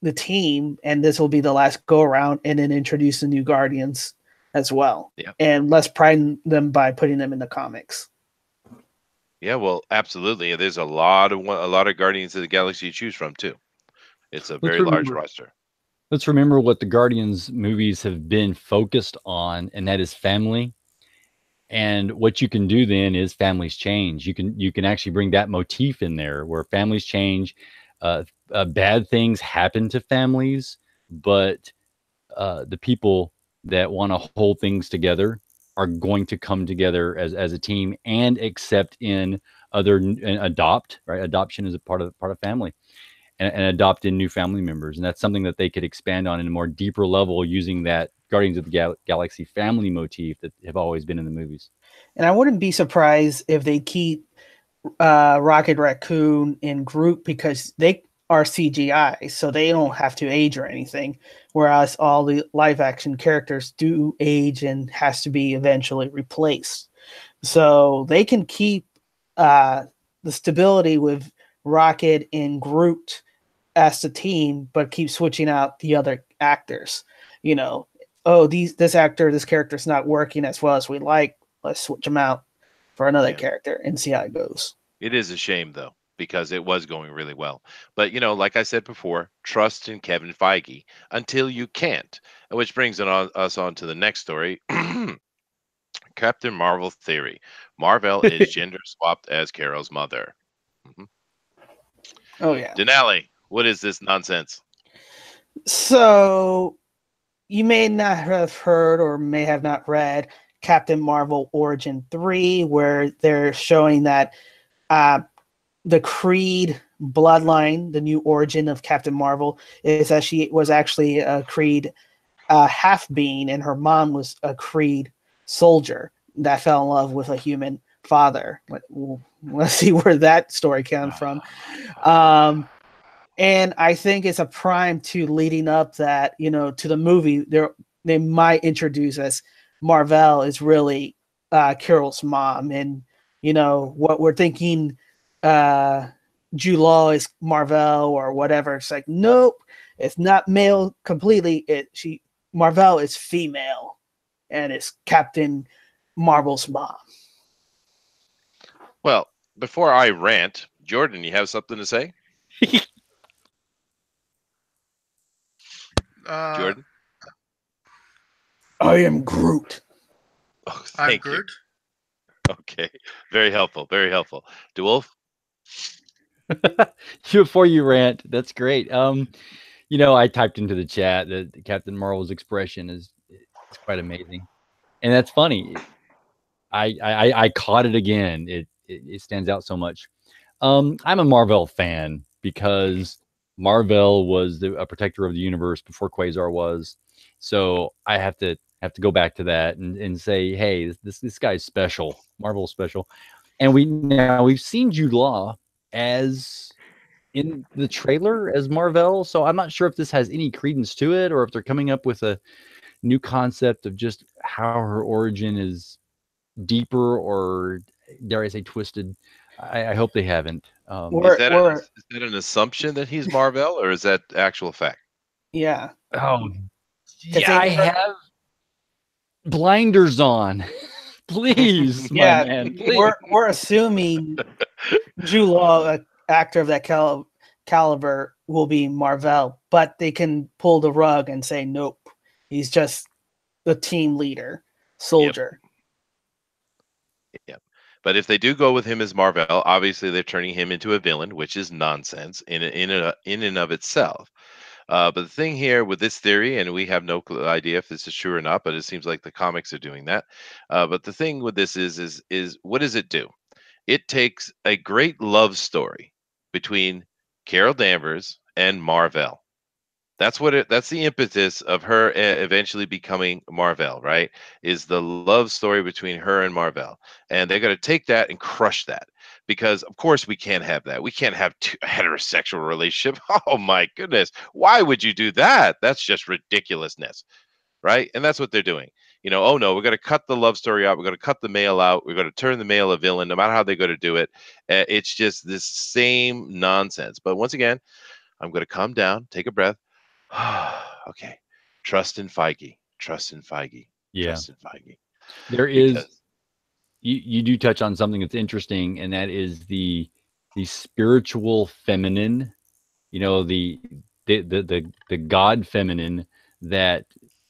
the team, and this will be the last go around, and then introduce the new Guardians as well. Yeah. And less pride them by putting them in the comics. Yeah, well, absolutely. There's a lot of Guardians of the Galaxy to choose from too. It's a very large roster. Let's remember what the Guardians movies have been focused on, and that is family. And what you can do then is families change. You can actually bring that motif in there where families change. Bad things happen to families, but the people that want to hold things together are going to come together as a team and accept and adopt, right? Adoption is a part of family, and adopt in new family members. And that's something that they could expand on in a more deeper level using that Guardians of the Galaxy family motif that have always been in the movies. And I wouldn't be surprised if they keep Rocket Raccoon in Groot, because they are CGI, so they don't have to age or anything, whereas all the live action characters do age and has to be eventually replaced. So they can keep the stability with Rocket and Groot as the team, but keep switching out the other actors. This character's not working as well as we like. Let's switch them out for another character and see how it goes. It is a shame though, because it was going really well. But like I said before, trust in Kevin Feige until you can't. Which brings us on to the next story. Captain Marvel theory. Marvel is gender swapped as Carol's mother. Mm-hmm. Oh yeah. Denali, what is this nonsense? So you may not have heard or may have not read Captain Marvel Origin 3, where they're showing that the Creed bloodline, the new origin of Captain Marvel, is that she was actually a Creed half being, and her mom was a Creed soldier that fell in love with a human father. Let's see where that story comes from. And I think it's a prime to leading up that, to the movie. They might introduce us. Marvel is really Carol's mom, and what we're thinking. Jude Law is Marvel or whatever. It's like, nope, it's not male completely. Marvel is female, and it's Captain Marvel's mom. Well, before I rant, Jordan, you have something to say? Jordan? I am Groot. Oh, I'm thank you. Groot. Okay. Very helpful. Very helpful. DeWolf? Before you rant, that's great. I typed into the chat that Captain Marvel's expression is quite amazing, and that's funny. I caught it again. It stands out so much. I'm a Marvel fan because Marvel was a protector of the universe before Quasar was. So I have to go back to that and say, hey, this guy's special. Marvel's special. And we've seen Jude Law as in the trailer as Marvel. So I'm not sure if this has any credence to it, or if they're coming up with a new concept of just how her origin is deeper, or dare I say twisted. I hope they haven't. Is that an assumption that he's Marvel, or is that actual fact? Yeah. Oh, yeah, I have blinders on. Please, my man. Please. We're assuming Jude Law, an actor of that caliber, will be Marvel, but they can pull the rug and say, nope, he's just the team leader, soldier. Yep. But if they do go with him as Marvel, obviously they're turning him into a villain, which is nonsense in and of itself. But the thing here with this theory, and we have no idea if this is true or not, but it seems like the comics are doing that. But the thing with this is what does it do? It takes a great love between Carol Danvers and Marvel. That's the impetus of her eventually becoming Marvel, right? Is the love story between her and Marvel. And they're going to take that and crush that, because of course we can't have that. We can't have a heterosexual relationship. Oh my goodness. Why would you do that? That's just ridiculousness, right? And that's what they're doing. Oh no, we're going to cut the love story out. We're going to cut the male out. We're going to turn the male a villain, no matter how they're going to do it. It's just this same nonsense. But once again, I'm going to calm down, take a breath. Okay. Trust in Feige. Trust in Feige. Yeah. Trust in Feige. There is, you do touch on something that's interesting, and that is the spiritual feminine, the God feminine that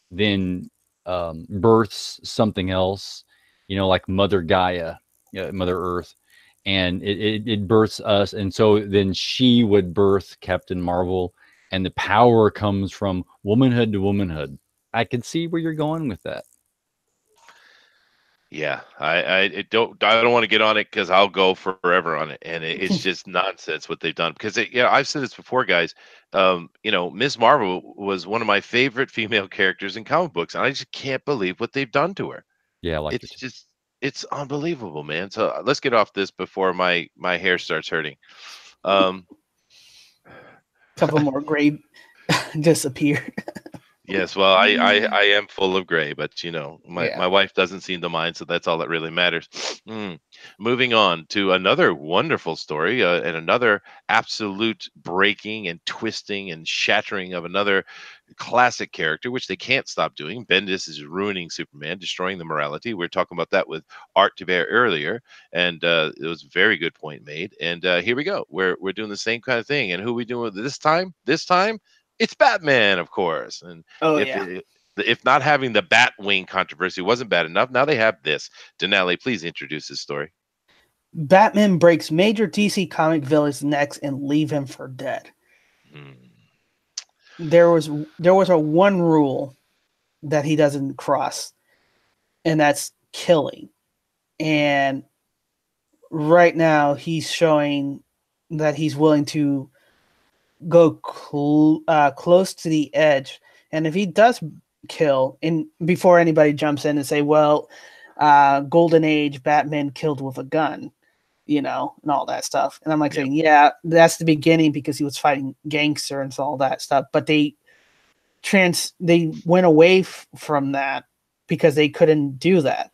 then births something else, like Mother Gaia, Mother Earth, and it births us. And so then she would birth Captain Marvel, and the power comes from womanhood to womanhood. I can see where you're going with that. Yeah, I don't want to get on it because I'll go forever on it, and it's just nonsense what they've done. Because I've said this before, guys. Ms. Marvel was one of my favorite female characters in comic books, and I just can't believe what they've done to her. Yeah, it's unbelievable, man. So let's get off this before my hair starts hurting. Couple more gray disappeared. Yes, well, I am full of gray, but my wife doesn't seem to mind, so that's all that really matters. Moving on to another wonderful story, and another absolute breaking and twisting and shattering of another classic character, which they can't stop doing. Bendis is ruining Superman, destroying the morality. We were talking about that with Art Thibert earlier, and it was a very good point made. And here we go. We're doing the same kind of thing. And who are we doing with this time? This time, it's Batman, of course. And if not having the Batwing controversy wasn't bad enough, now they have this. Denali, please introduce this story. Batman breaks major DC comic villain's necks and leave him for dead. There was a one rule that he doesn't cross, and that's killing. And right now he's showing that he's willing to go close to the edge. And if he does kill, and before anybody jumps in and say, well, Golden Age Batman killed with a gun, and all that stuff. And I'm like saying, yeah, that's the beginning because he was fighting gangster and all that stuff. But they went away from that because they couldn't do that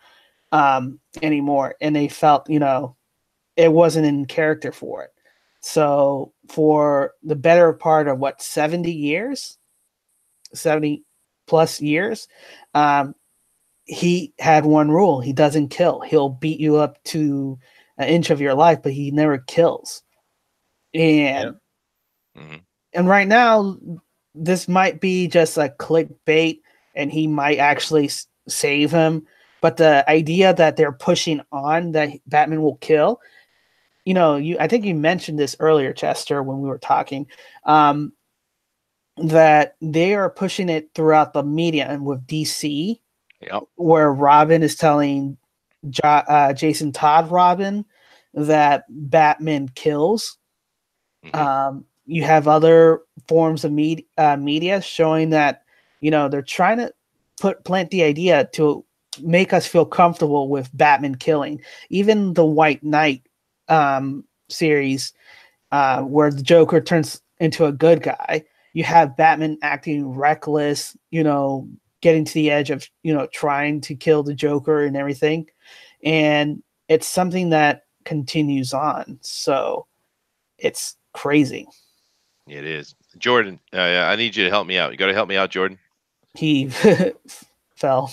anymore. And they felt, it wasn't in character for it. So for the better part of 70 plus years, he had one rule. He doesn't kill. He'll beat you up to an inch of your life, but he never kills. And and right now, this might be just a clickbait, and he might actually save him. But the idea that they're pushing on that Batman will kill, I think you mentioned this earlier, Chester, when we were talking, that they are pushing it throughout the media and with DC, where Robin is telling Jason Todd Robin that Batman kills. You have other forms of media showing that, they're trying to plant the idea to make us feel comfortable with Batman killing. Even the White Knight series, where the Joker turns into a good guy, you have Batman acting reckless, getting to the edge of, trying to kill the Joker and everything. And it's something that continues on. So it's crazy. It is. Jordan, I need you to help me out. You got to help me out, Jordan. He fell.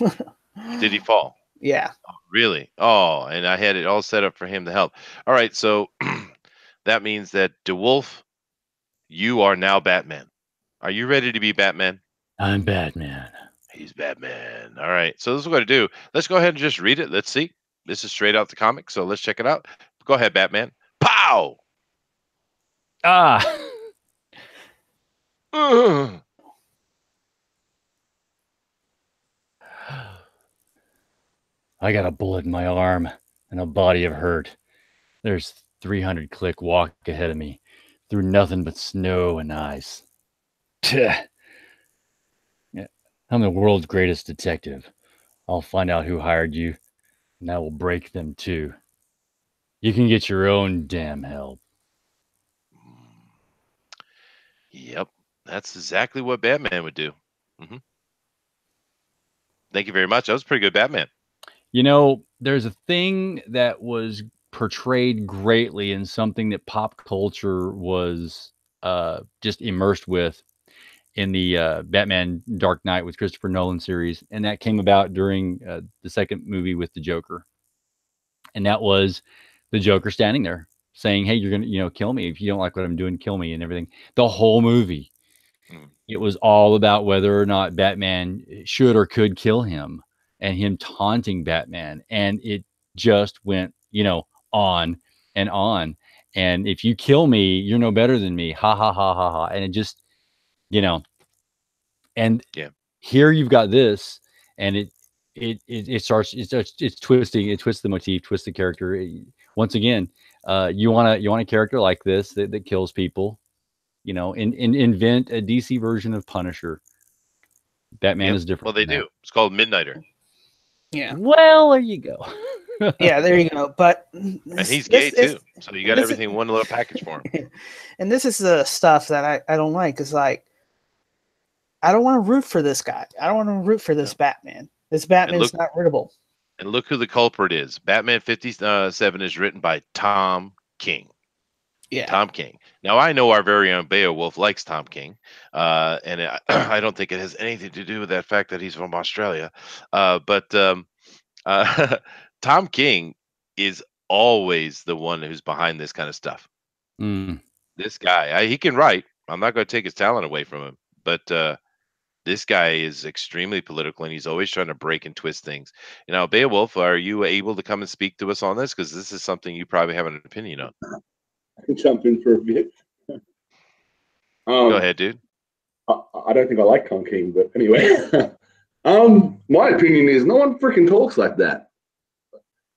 Did he fall? Yeah. Oh, really? Oh, and I had it all set up for him to help. All right, so that means that DeWolf, you are now Batman. Are you ready to be Batman? I'm Batman. He's Batman. All right, so this is what we're going to do. Let's go ahead and just read it. Let's see. This is straight out the comic, so let's check it out. Go ahead, Batman. Pow! Ah! I got a bullet in my arm and a body of hurt. There's 300 click walk ahead of me through nothing but snow and ice. Yeah. I'm the world's greatest detective. I'll find out who hired you, and I will break them too. You can get your own damn help. Yep, that's exactly what Batman would do. Thank you very much. That was pretty good, Batman. There's a thing that was portrayed greatly in something that pop culture was just immersed with in the Batman Dark Knight with Christopher Nolan series. And that came about during the second movie with the Joker. And that was the Joker standing there saying, hey, you're going to, kill me. If you don't like what I'm doing, kill me and everything. The whole movie, it was all about whether or not Batman should or could kill him and him taunting Batman. And it just went, on and on. And if you kill me, you're no better than me. Ha, ha, ha, ha, ha. And it just, and here you've got this, and it starts it's twisting, it twists the motif, twists the character. Once again, you want a character like this that kills people, invent a DC version of Punisher. Batman is different. Well, they do. It's called Midnighter. Yeah. Well, there you go. Yeah, there you go. But and he's gay too, so you got everything in one little package for him. And this is the stuff that I don't like. It's like, I don't want to root for this guy. I don't want to root for this Batman. This Batman is not rootable. And look who the culprit is. Batman 57 is written by Tom King. Yeah, Tom King. Now, I know our very own Beowulf likes Tom King, and I don't think it has anything to do with that fact that he's from Australia. But Tom King is always the one who's behind this kind of stuff. This guy, he can write. I'm not going to take his talent away from him, but this guy is extremely political, and he's always trying to break and twist things. Beowulf, are you able to come and speak to us on this? Because this is something you probably have an opinion on. I can jump in for a bit. Go ahead, dude. I don't think I like Tom King, but anyway. My opinion is no one freaking talks like that.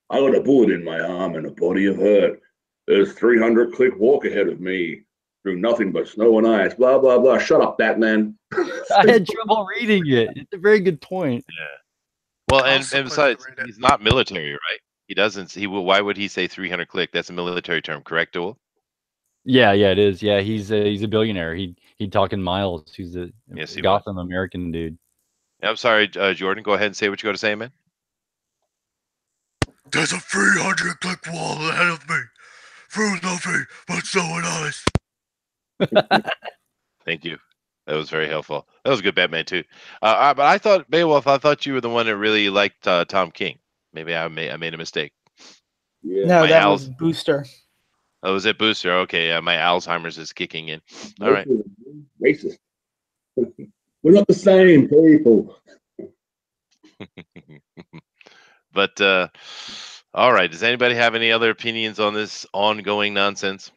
I got a bullet in my arm and a body of hurt. There's 300 click walk ahead of me through nothing but snow and ice. Blah blah blah. Shut up, Batman. I had trouble reading it. It's a very good point. Well, I and, was and supposed to besides, read it. he's not military, right? He doesn't. He will. Why would he say 300 click? That's a military term, correct, Dewell? Yeah, it is. Yeah, he's a billionaire. He'd talk in miles. He's a Yes, he was. Gotham American dude. I'm sorry, Jordan. Go ahead and say what you got to say, man. There's a 300 click wall ahead of me. Through nothing but snow and ice. Thank you. That was very helpful. That was a good Batman too. But I thought Beowulf. I thought you were the one that really liked Tom King. Maybe I made a mistake. Yeah. No, My that Al's- was Booster. Oh, was it Booster? Okay, my Alzheimer's is kicking in. All right. Racist. We're not the same people. But all right. Does anybody have any other opinions on this ongoing nonsense?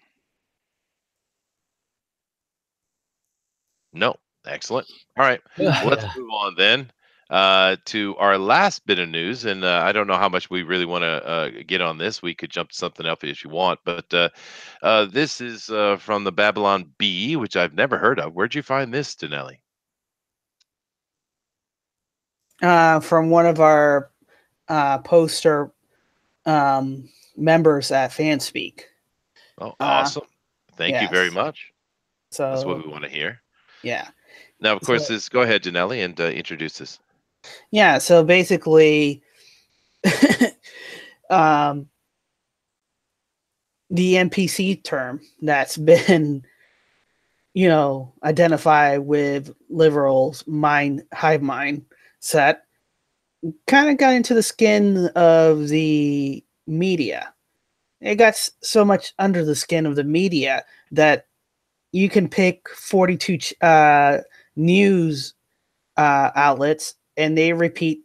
No. Excellent. All right. Let's move on then to our last bit of news. And I don't know how much we really want to get on this. We could jump to something else if you want. But this is from the Babylon Bee, which I've never heard of. Where'd you find this, Danelli? From one of our poster members at Fanspeak. Oh, awesome. Thank you very yes. much. So That's what we want to hear. yeah. Now, of course, So- go ahead, Danelli, and introduce this. Yeah, so basically the NPC term that's been identified with liberals' hive mind set kind of got into the skin of the media. It got so much under the skin of the media that you can pick 42 news outlets and they repeat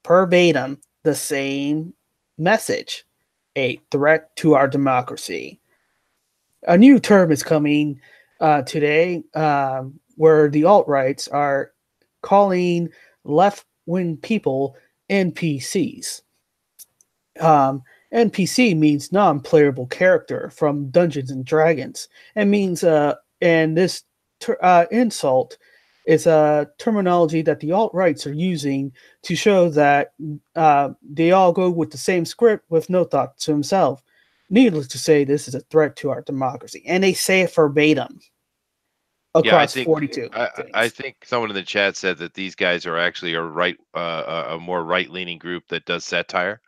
verbatim the same message: a threat to our democracy. A new term is coming today where the alt-rights are calling left-wing people NPCs. NPC means non-playable character from Dungeons and Dragons, and means and this insult is a terminology that the alt-rights are using to show that they all go with the same script with no thought to himself. Needless to say, this is a threat to our democracy, and they say it verbatim across 42. I think someone in the chat said that these guys are actually a more right-leaning group that does satire.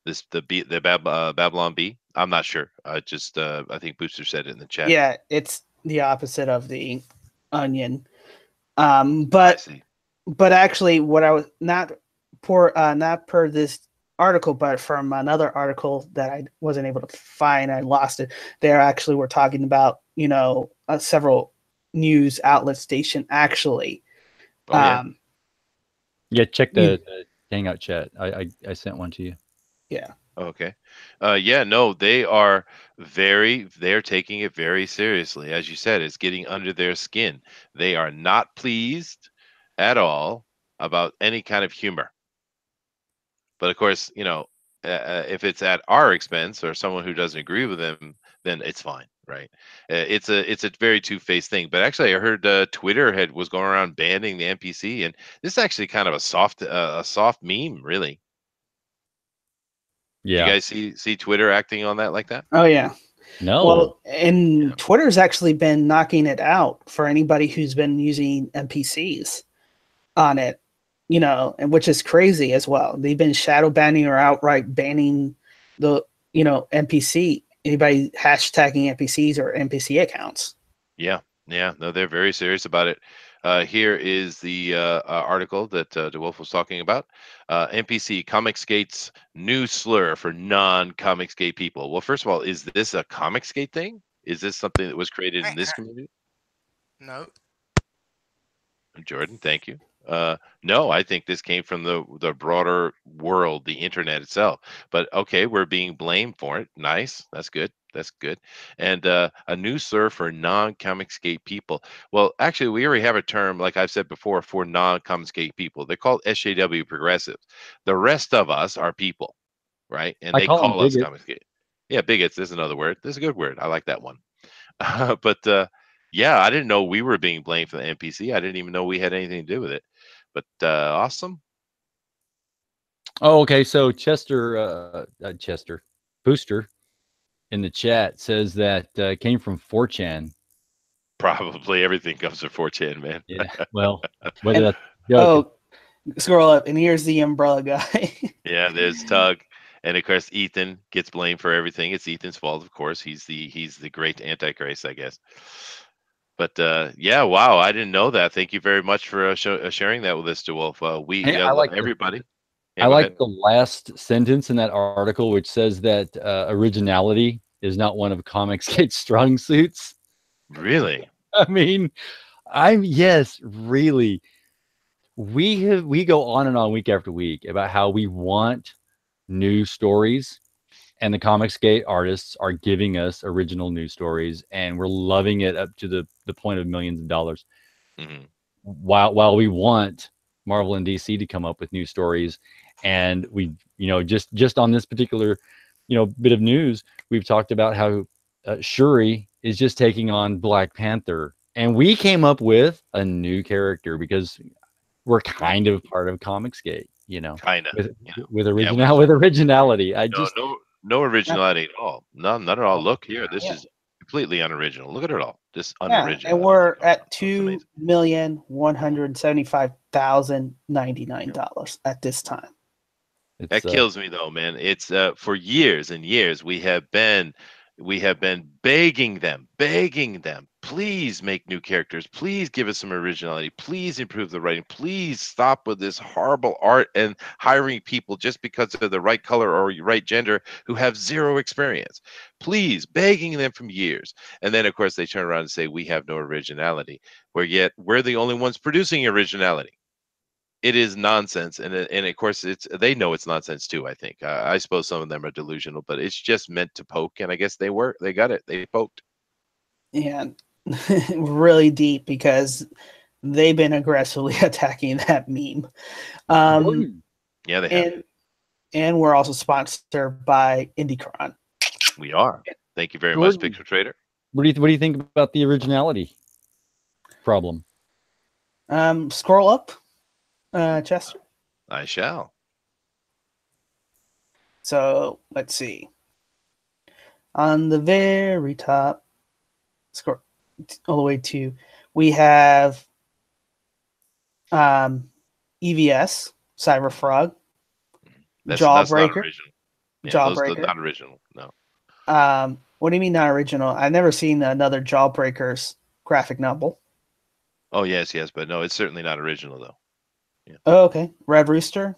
The Babylon Bee. I'm not sure. I think Booster said it in the chat. Yeah, it's the opposite of the Onion. I But see. actually, what I was not per this article, but from another article that I wasn't able to find, I lost it. They actually were talking about several news outlet station actually. Oh, yeah. Yeah, check the Hangout chat. I sent one to you. Yeah. Okay. Yeah, no, they're taking it very seriously. As you said, it's getting under their skin. They are not pleased at all about any kind of humor. But of course, if it's at our expense or someone who doesn't agree with them, then it's fine, right? It's a very two-faced thing. But actually, I heard Twitter was going around banning the NPC, and this is actually kind of a soft meme, really. Yeah. You guys see Twitter acting on that like that? Oh yeah. No. Well, and Twitter's actually been knocking it out for anybody who's been using NPCs on it, and which is crazy as well. They've been shadow banning or outright banning the, NPC, anybody hashtagging NPCs or NPC accounts. Yeah. No, they're very serious about it. Here is the article that DeWolf was talking about. NPC Comicsgate's new slur for non-Comicsgate people. Well, first of all, is this a Comicsgate thing? Is this something that was created in this community? No. Jordan, thank you. No, I think this came from the broader world, the internet itself. But okay, we're being blamed for it. Nice, that's good. That's good. And a new serve for non-Comicsgate people. Well, actually, we already have a term, like I've said before, for non-Comicsgate people. They're called SJW progressives. The rest of us are people, right? And I they call them call us bigots. Comicsgate. Yeah, bigots is another word. That's a good word. I like that one. But yeah, I didn't know we were being blamed for the NPC. I didn't even know we had anything to do with it. But awesome. Oh, okay. So Chester Booster in the chat says that came from 4chan. Probably everything comes from 4chan, man. Yeah. Well, whether And- that's joking. Oh, scroll up, and here's the umbrella guy. Yeah, there's Tug, and of course Ethan gets blamed for everything. It's Ethan's fault, of course. He's the great Antichrist, I guess. But yeah, wow, I didn't know that. Thank you very much for sharing that with us, DeWolf. Hey, I like everybody. Yeah, I go like ahead. the last sentence in that article, which says that originality is not one of Comicsgate's strong suits. Really? I mean, yes, really. We go on and on week after week about how we want new stories, and the Comicsgate artists are giving us original new stories, and we're loving it up to the point of millions of dollars. Hmm. While we want Marvel and DC to come up with new stories, and we, just on this particular, bit of news, we've talked about how Shuri is just taking on Black Panther, and we came up with a new character because we're kind of part of Comicsgate, Kinda. with Yeah. with Yeah, with originality. no originality at all. None at all. Look here. This Yeah. is completely unoriginal. Look at it all. Just Yeah, unoriginal. and we're at That's amazing. $2,175,099 at this time. It's, That kills me though, man. It's for years and years we have been begging them, please make new characters, please give us some originality, please improve the writing, please stop with this horrible art and hiring people just because of the right color or right gender who have zero experience. Please, begging them from years. And then of course they turn around and say we have no originality, where yet we're the only ones producing originality. It is nonsense, and of course they know it's nonsense too. I think I suppose some of them are delusional, but it's just meant to poke, and I guess they got it. They poked. And really deep because they've been aggressively attacking that meme. Yeah, they have. And we're also sponsored by IndieCron. We are. Thank you very much, Picture Trader. what do you think about the originality problem? Scroll up, Chester. I shall. So let's see. On the very top, scroll all the way to, we have EVS, Cyberfrog, That's not Jawbreaker. original. Yeah, those are Jawbreaker. not original. No. What do you mean not original? I've never seen another Jawbreakers graphic novel. Oh yes, but no, it's certainly not original though. Oh, okay. Red Rooster,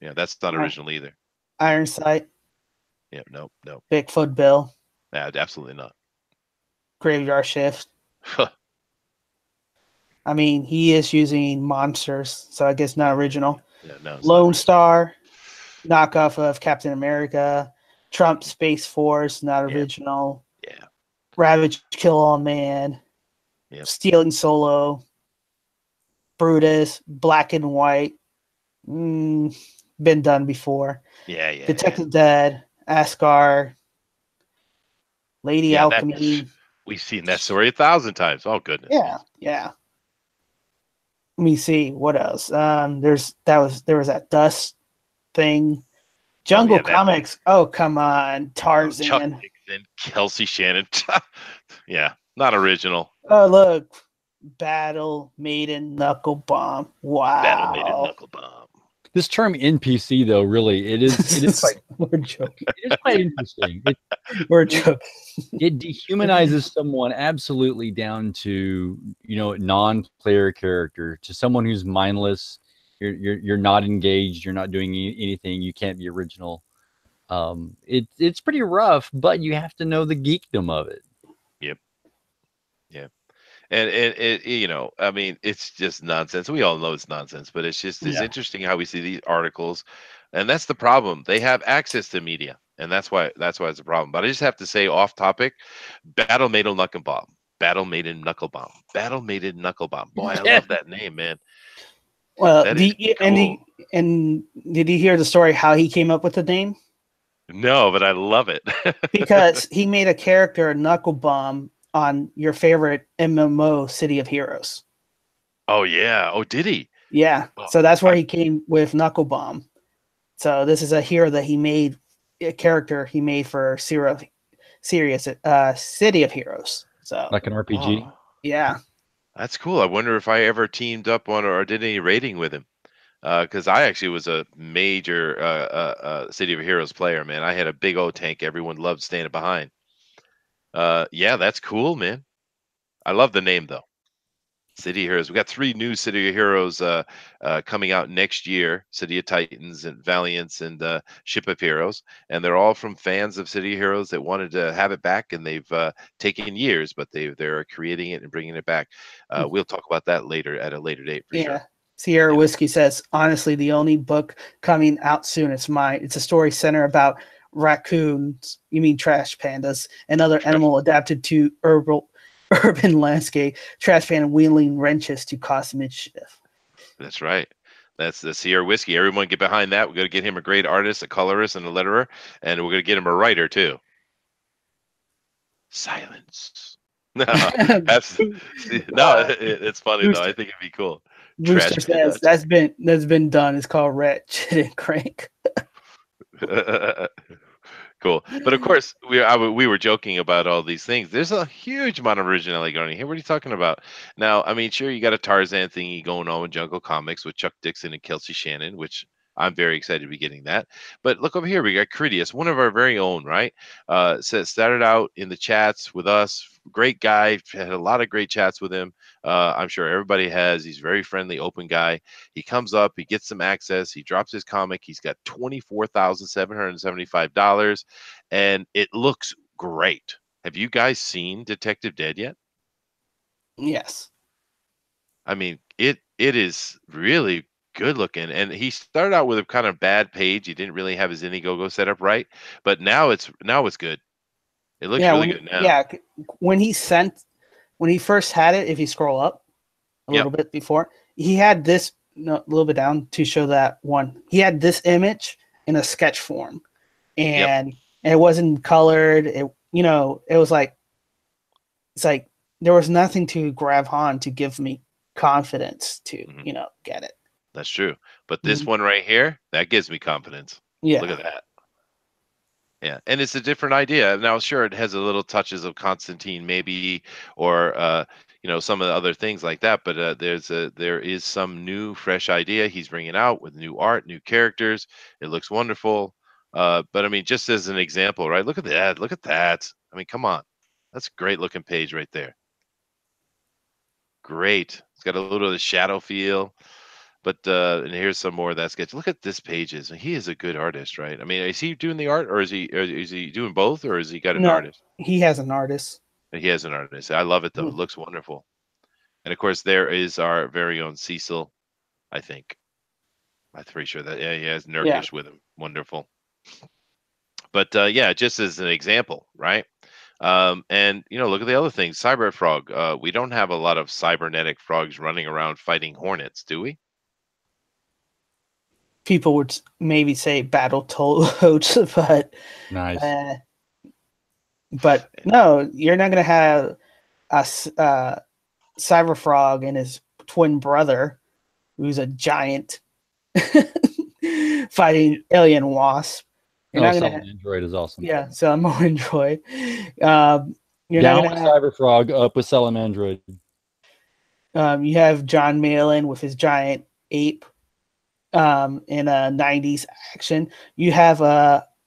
Yeah, that's not Right. original either. Iron Sight, Yeah, no. Bigfoot Bill, Yeah, absolutely not. Graveyard Shift. I mean, he is using monsters, so I guess not original. Yeah, no. it's not Lone original. Star, knockoff of Captain America. Trump Space Force, not Yeah. original. Yeah. Ravage Kill All Man. Yep. Stealing Solo. Brutus, Black and White. Been done before. Yeah. Detective Dead, Asgard, Lady Yeah, Alchemy. We've seen that story 1,000 times. Oh goodness. Yeah. Let me see what else. There was that Dust thing. Jungle yeah, that- Comics. Oh, come on, Tarzan. Chuck Dixon, Kelsey Shannon. Yeah, not original. Oh, look, Battle Maiden Knuckle Bomb. Wow. Battle Maiden Knuckle Bomb. This term NPC, though, really, it is quite, We're joking. it is quite interesting. We're joking. It dehumanizes someone absolutely down to, non-player character, to someone who's mindless. You're not engaged. You're not doing anything. You can't be original. It's pretty rough, but you have to know the geekdom of it. Yep. And it, I mean, it's just nonsense. We all know it's nonsense, but it's Yeah. interesting how we see these articles, and that's the problem. They have access to media, and that's why it's a problem. But I just have to say, off topic, Battle Maiden Knucklebomb, Battle Maiden Knucklebomb, Battle Maiden Knucklebomb. Boy, I love that name, man. Well, That is cool. and did you hear the story how he came up with the name? No, but I love it. Because he made a character, Knuckle Bomb, on your favorite MMO, City of Heroes. Oh yeah. Oh, did he? Yeah, Well, so that's where I- he came with Knuckle Bomb. So this is a hero that he made, a character he made for City of Heroes. So Like an RPG. oh, yeah, that's cool. I wonder if I ever teamed up on or did any raiding with him. Because I actually was a major City of Heroes player, man. I had a big old tank. Everyone loved standing behind. Yeah, that's cool, man. I love the name though. City of Heroes. We got 3 new City of Heroes coming out next year: City of Titans and Valiants and Ship of Heroes, and they're all from fans of City of Heroes that wanted to have it back, and they've taken years, but they're creating it and bringing it back. We'll talk about that later at a later date for yeah. sure. Sierra Yeah. Whiskey says, honestly, the only book coming out soon is mine. It's a story center about raccoons, you mean trash pandas, and other animal adapted to urban landscape, trash panda wheeling wrenches to cause mischief. That's right. That's the Sierra Whiskey. Everyone get behind that. We're going to get him a great artist, a colorist, and a letterer, and we're going to get him a writer too. Silence. No, it's funny though. I think it'd be cool. Trash Rooster says that's been done. It's called Wretched and Crank. Cool. But of course, we were joking about all these things. There's a huge amount of originality going on here. What are you talking about? Now, I mean, sure, you got a Tarzan thingy going on with Jungle Comics with Chuck Dixon and Kelsey Shannon, which I'm very excited to be getting that. But look over here, we got Critias, one of our very own, right? Started out in the chats with us. Great guy. Had a lot of great chats with him. I'm sure everybody has. He's a very friendly, open guy. He comes up, he gets some access, he drops his comic. He's got $24,775, and it looks great. Have you guys seen Detective Dead yet? Yes. I mean, it is really good looking, and he started out with a kind of bad page. He didn't really have his Indiegogo set up right, but now it's good. It looks really good now. Yeah, when he first had it, if you scroll up a little bit before, he had this a little bit down to show that one. He had this image in a sketch form, and it wasn't colored. It was like there was nothing to grab on to give me confidence to get it. That's true. But this one right here, that gives me confidence. Yeah. Look at that. Yeah, and it's a different idea. Now, sure, it has a little touches of Constantine, maybe, or some of the other things like that. But there is some new, fresh idea he's bringing out with new art, new characters. It looks wonderful. But I mean, just as an example, right? Look at that. Look at that. I mean, come on, that's a great looking page right there. Great. It's got a little of the shadow feel. But and here's some more of that sketch. Look at this pages. He is a good artist, right? I mean, is he doing the art, or is he doing both, or has he got an artist? He has an artist. He has an artist. I love it though. It looks wonderful. And of course, there is our very own Cecil. I think. I'm pretty sure that he has Nurkish with him. Wonderful. But just as an example, right? And look at the other things. Cyber Frog. We don't have a lot of cybernetic frogs running around fighting hornets, do we? People would maybe say battle toads, but nice. But no, you're not gonna have a Cyber Frog and his twin brother, who's a giant, fighting alien wasp. Android is awesome. Yeah, Salamandroid. You're down not with Cyber Frog, up with Salamandroid. You have John Malin with his giant ape. In a 90s action, you have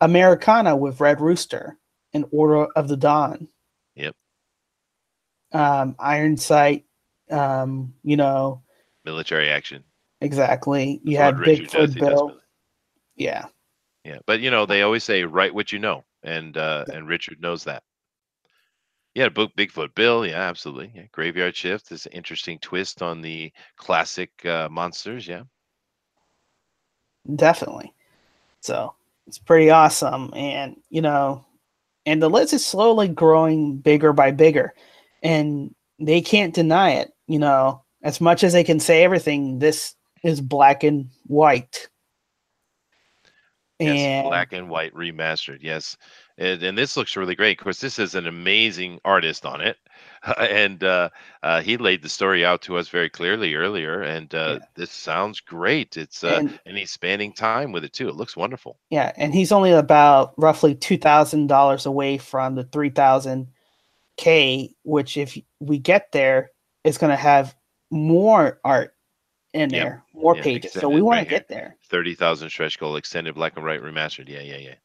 Americana with Red Rooster and Order of the Dawn. Yep. Iron Sight, military action. Exactly. You have Bigfoot Bill. Yeah. Yeah, but they always say write what you know, and Richard knows that. Yeah, book Bigfoot Bill. Yeah, absolutely. Yeah, Graveyard Shift is an interesting twist on the classic monsters. Yeah. Definitely. So it's pretty awesome. And, and the list is slowly growing bigger by bigger. And they can't deny it. As much as they can say everything, this is black and white. Yes, And black and white remastered. Yes, and this looks really great. Of course, this is an amazing artist on it, and he laid the story out to us very clearly earlier. And yeah, this sounds great. It's and and he's spanning time with it too. It looks wonderful. yeah, and he's only about roughly $2,000 away from the 3,000K, which if we get there, is going to have more art in Yep. there, more Yeah, pages. So we extended want right to here. get there. 30,000 stretch goal, extended black and white remastered. Yeah, yeah, yeah.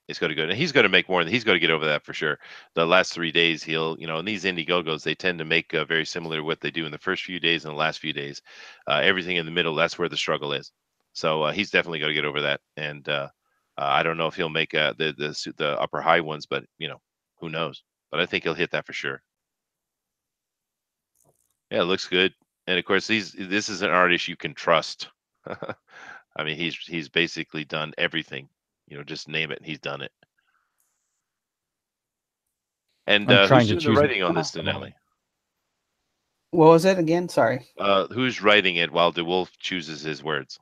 It's going to go. And he's going to make more. He's going to get over that for sure. The last 3 days, he'll, and these Indiegogos, they tend to make very similar to what they do in the first few days and the last few days. Everything in the middle, that's where the struggle is. So he's definitely going to get over that. And I don't know if he'll make the upper high ones, but who knows? But I think he'll hit that for sure. Yeah, it looks good. And of course, this is an artist you can trust. I mean, he's basically done everything. Just name it, and he's done it. And I'm trying who's to doing the choose. writing on this, Denelli? What was it again? Sorry. Who's writing it while DeWolf chooses his words?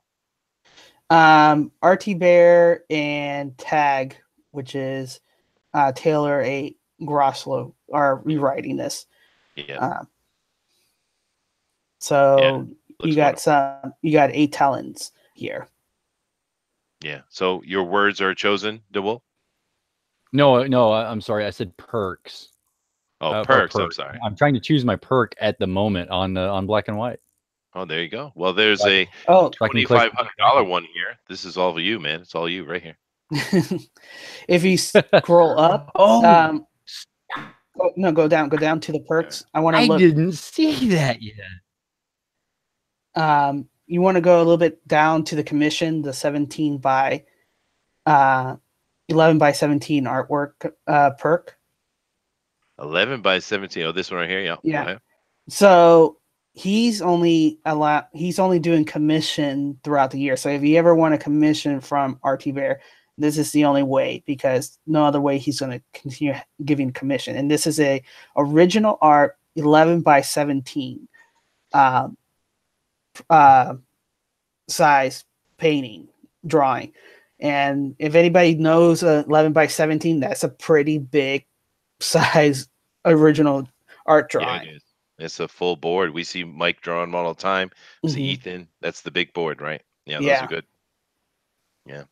RT Bear and Tag, which is Taylor A. Groslow, are rewriting this. Yeah. So looks you got 8 talents here. Yeah. So your words are chosen, DeWolf? No, I'm sorry. I said perks. Oh, perks. I'm sorry. I'm trying to choose my perk at the moment on black and white. Oh, there you go. Well, there's Like- a Oh, $2,500 one here. This is all you, man. It's all you right here. if you scroll up, go down to the perks. I didn't see that yet. You want to go a little bit down to the commission, the 17 by 11 by 17 artwork perk. 11 by 17. Oh, this one right here. Yeah. Yeah. Okay. So he's only doing commission throughout the year. So if you ever want a commission from RT Bear, this is the only way, because no other way he's going to continue giving commission. And this is a original art 11 by 17 size painting drawing. And if anybody knows 11 by 17, that's a pretty big size original art drawing. Yeah, it is. It's a full board. We see Mike drawing them all the time. See Ethan. That's the big board, right? Yeah, those are good. Yeah.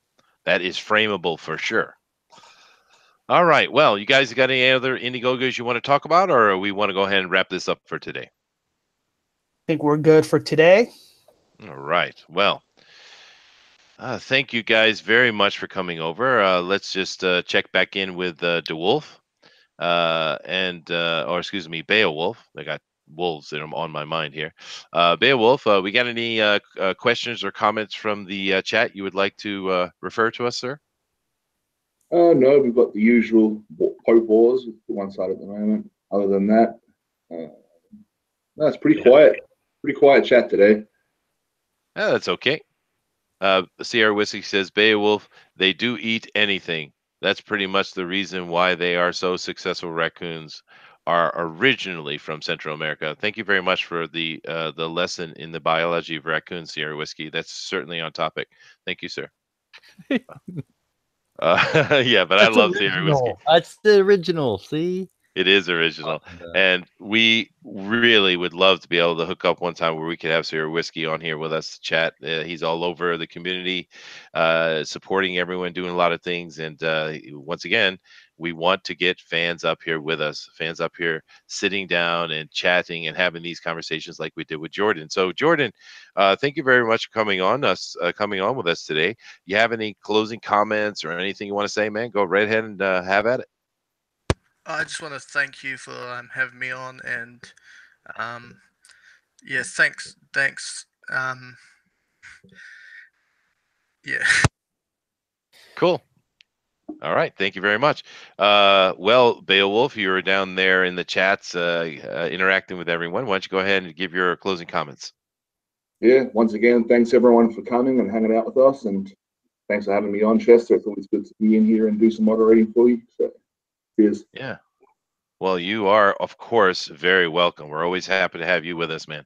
That is frameable for sure. All right. Well, you guys got any other Indiegogos you want to talk about, or we want to go ahead and wrap this up for today? I think we're good for today. All right. Well, thank you guys very much for coming over. Let's just check back in with DeWolf or excuse me, Beowulf. I got wolves that are on my mind here. Beowulf, we got any questions or comments from the chat you would like to refer to us, sir? No, we've got the usual Pope Wars to one side at the moment. Other than that, no, it's pretty quiet. Pretty quiet chat today. Yeah, that's okay. Sierra Whiskey says, Beowulf, they do eat anything. That's pretty much the reason why they are so successful. Raccoons are originally from Central America. Thank you very much for the lesson in the biology of raccoons, Sierra Whiskey. That's certainly on topic. Thank you, sir. Yeah, but I love Sierra Whiskey. That's the original. See, it is original, and we really would love to be able to hook up one time where we could have Sierra Whiskey on here with us to chat. He's all over the community, supporting everyone, doing a lot of things, and once again, we want to get fans up here with us, fans up here sitting down and chatting and having these conversations like we did with Jordan. So, Jordan, thank you very much for coming on with us today. You have any closing comments or anything you want to say, man? Go right ahead and have at it. I just want to thank you for having me on, and yeah, thanks. Yeah. Cool. All right, thank you very much. Well, Beowulf, you were down there in the chats interacting with everyone. Why don't you go ahead and give your closing comments? Yeah, once again, thanks everyone for coming and hanging out with us, and thanks for having me on, Chester. It's always good to be in here and do some moderating for you. So, cheers. Yeah. Well, you are, of course, very welcome. We're always happy to have you with us, man.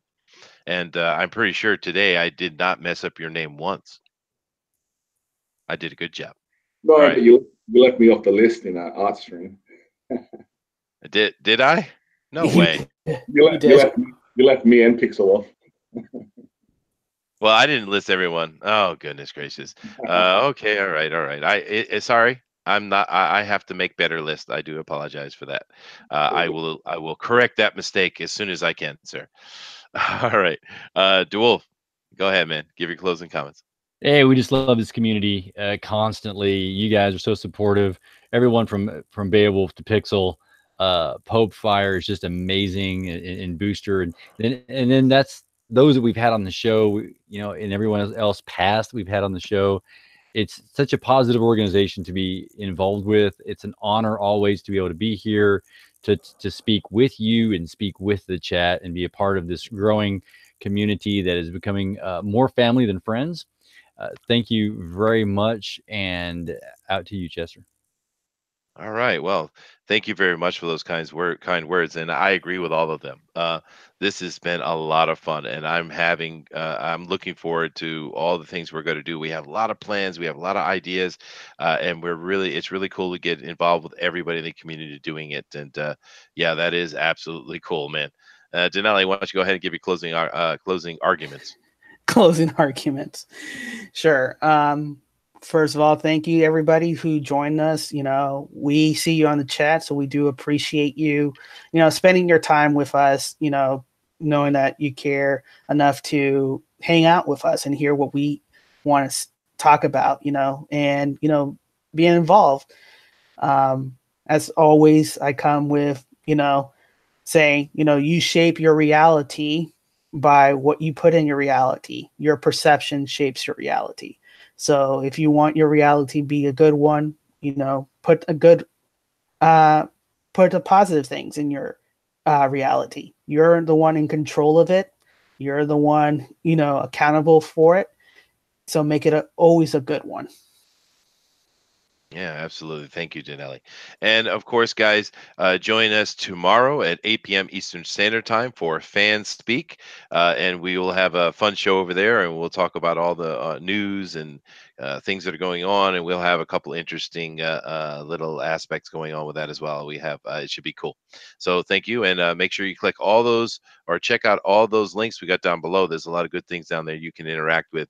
And I'm pretty sure today I did not mess up your name once. I did a good job. No, All but right. you left me off the list in our art stream. Did I? No You way. did. You left me and Pixel off. Well, I didn't list everyone. Oh, goodness gracious. Okay, all right, all right. Sorry, I'm not. I have to make better lists. I do apologize for that. I will correct that mistake as soon as I can, sir. All right, DeWolf, go ahead, man. Give your closing comments. Hey, we just love this community constantly. You guys are so supportive. Everyone from Beowulf to Pixel, Pope Fire is just amazing, and Booster, and then that's those that we've had on the show. You know, and everyone else past we've had on the show. It's such a positive organization to be involved with. It's an honor always to be able to be here to speak with you and speak with the chat and be a part of this growing community that is becoming more family than friends. Thank you very much, and out to you, Chester. All right. Well, thank you very much for those kind words, and I agree with all of them. This has been a lot of fun, and I'm looking forward to all the things we're going to do. We have a lot of plans, we have a lot of ideas, and it's really cool to get involved with everybody in the community doing it. And yeah, that is absolutely cool, man. Denali, why don't you go ahead and give your closing arguments? Closing arguments. Sure. First of all, thank you everybody who joined us. You know, we see you on the chat, so we do appreciate you, you know, spending your time with us, you know, knowing that you care enough to hang out with us and hear what we want to talk about, you know, and, you know, being involved. As always, I come with, you know, saying, you know, you shape your reality by what you put in your reality. Your perception shapes your reality. So if you want your reality to be a good one, you know, put the positive things in your reality. You're the one in control of it. You're the one, you know, accountable for it. So make it always a good one. Yeah, absolutely. Thank you, Janelli. And of course, guys, join us tomorrow at 8 p.m. Eastern Standard Time for Fan Speak. And we will have a fun show over there, and we'll talk about all the news and things that are going on. And we'll have a couple interesting little aspects going on with that as well. We have, it should be cool. So thank you. And make sure you click all those or check out all those links we got down below. There's a lot of good things down there you can interact with.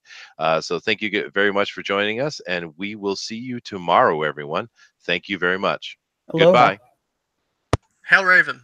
So thank you very much for joining us, and we will see you tomorrow, everyone. Thank you very much. Aloha. Goodbye. Hell Raven.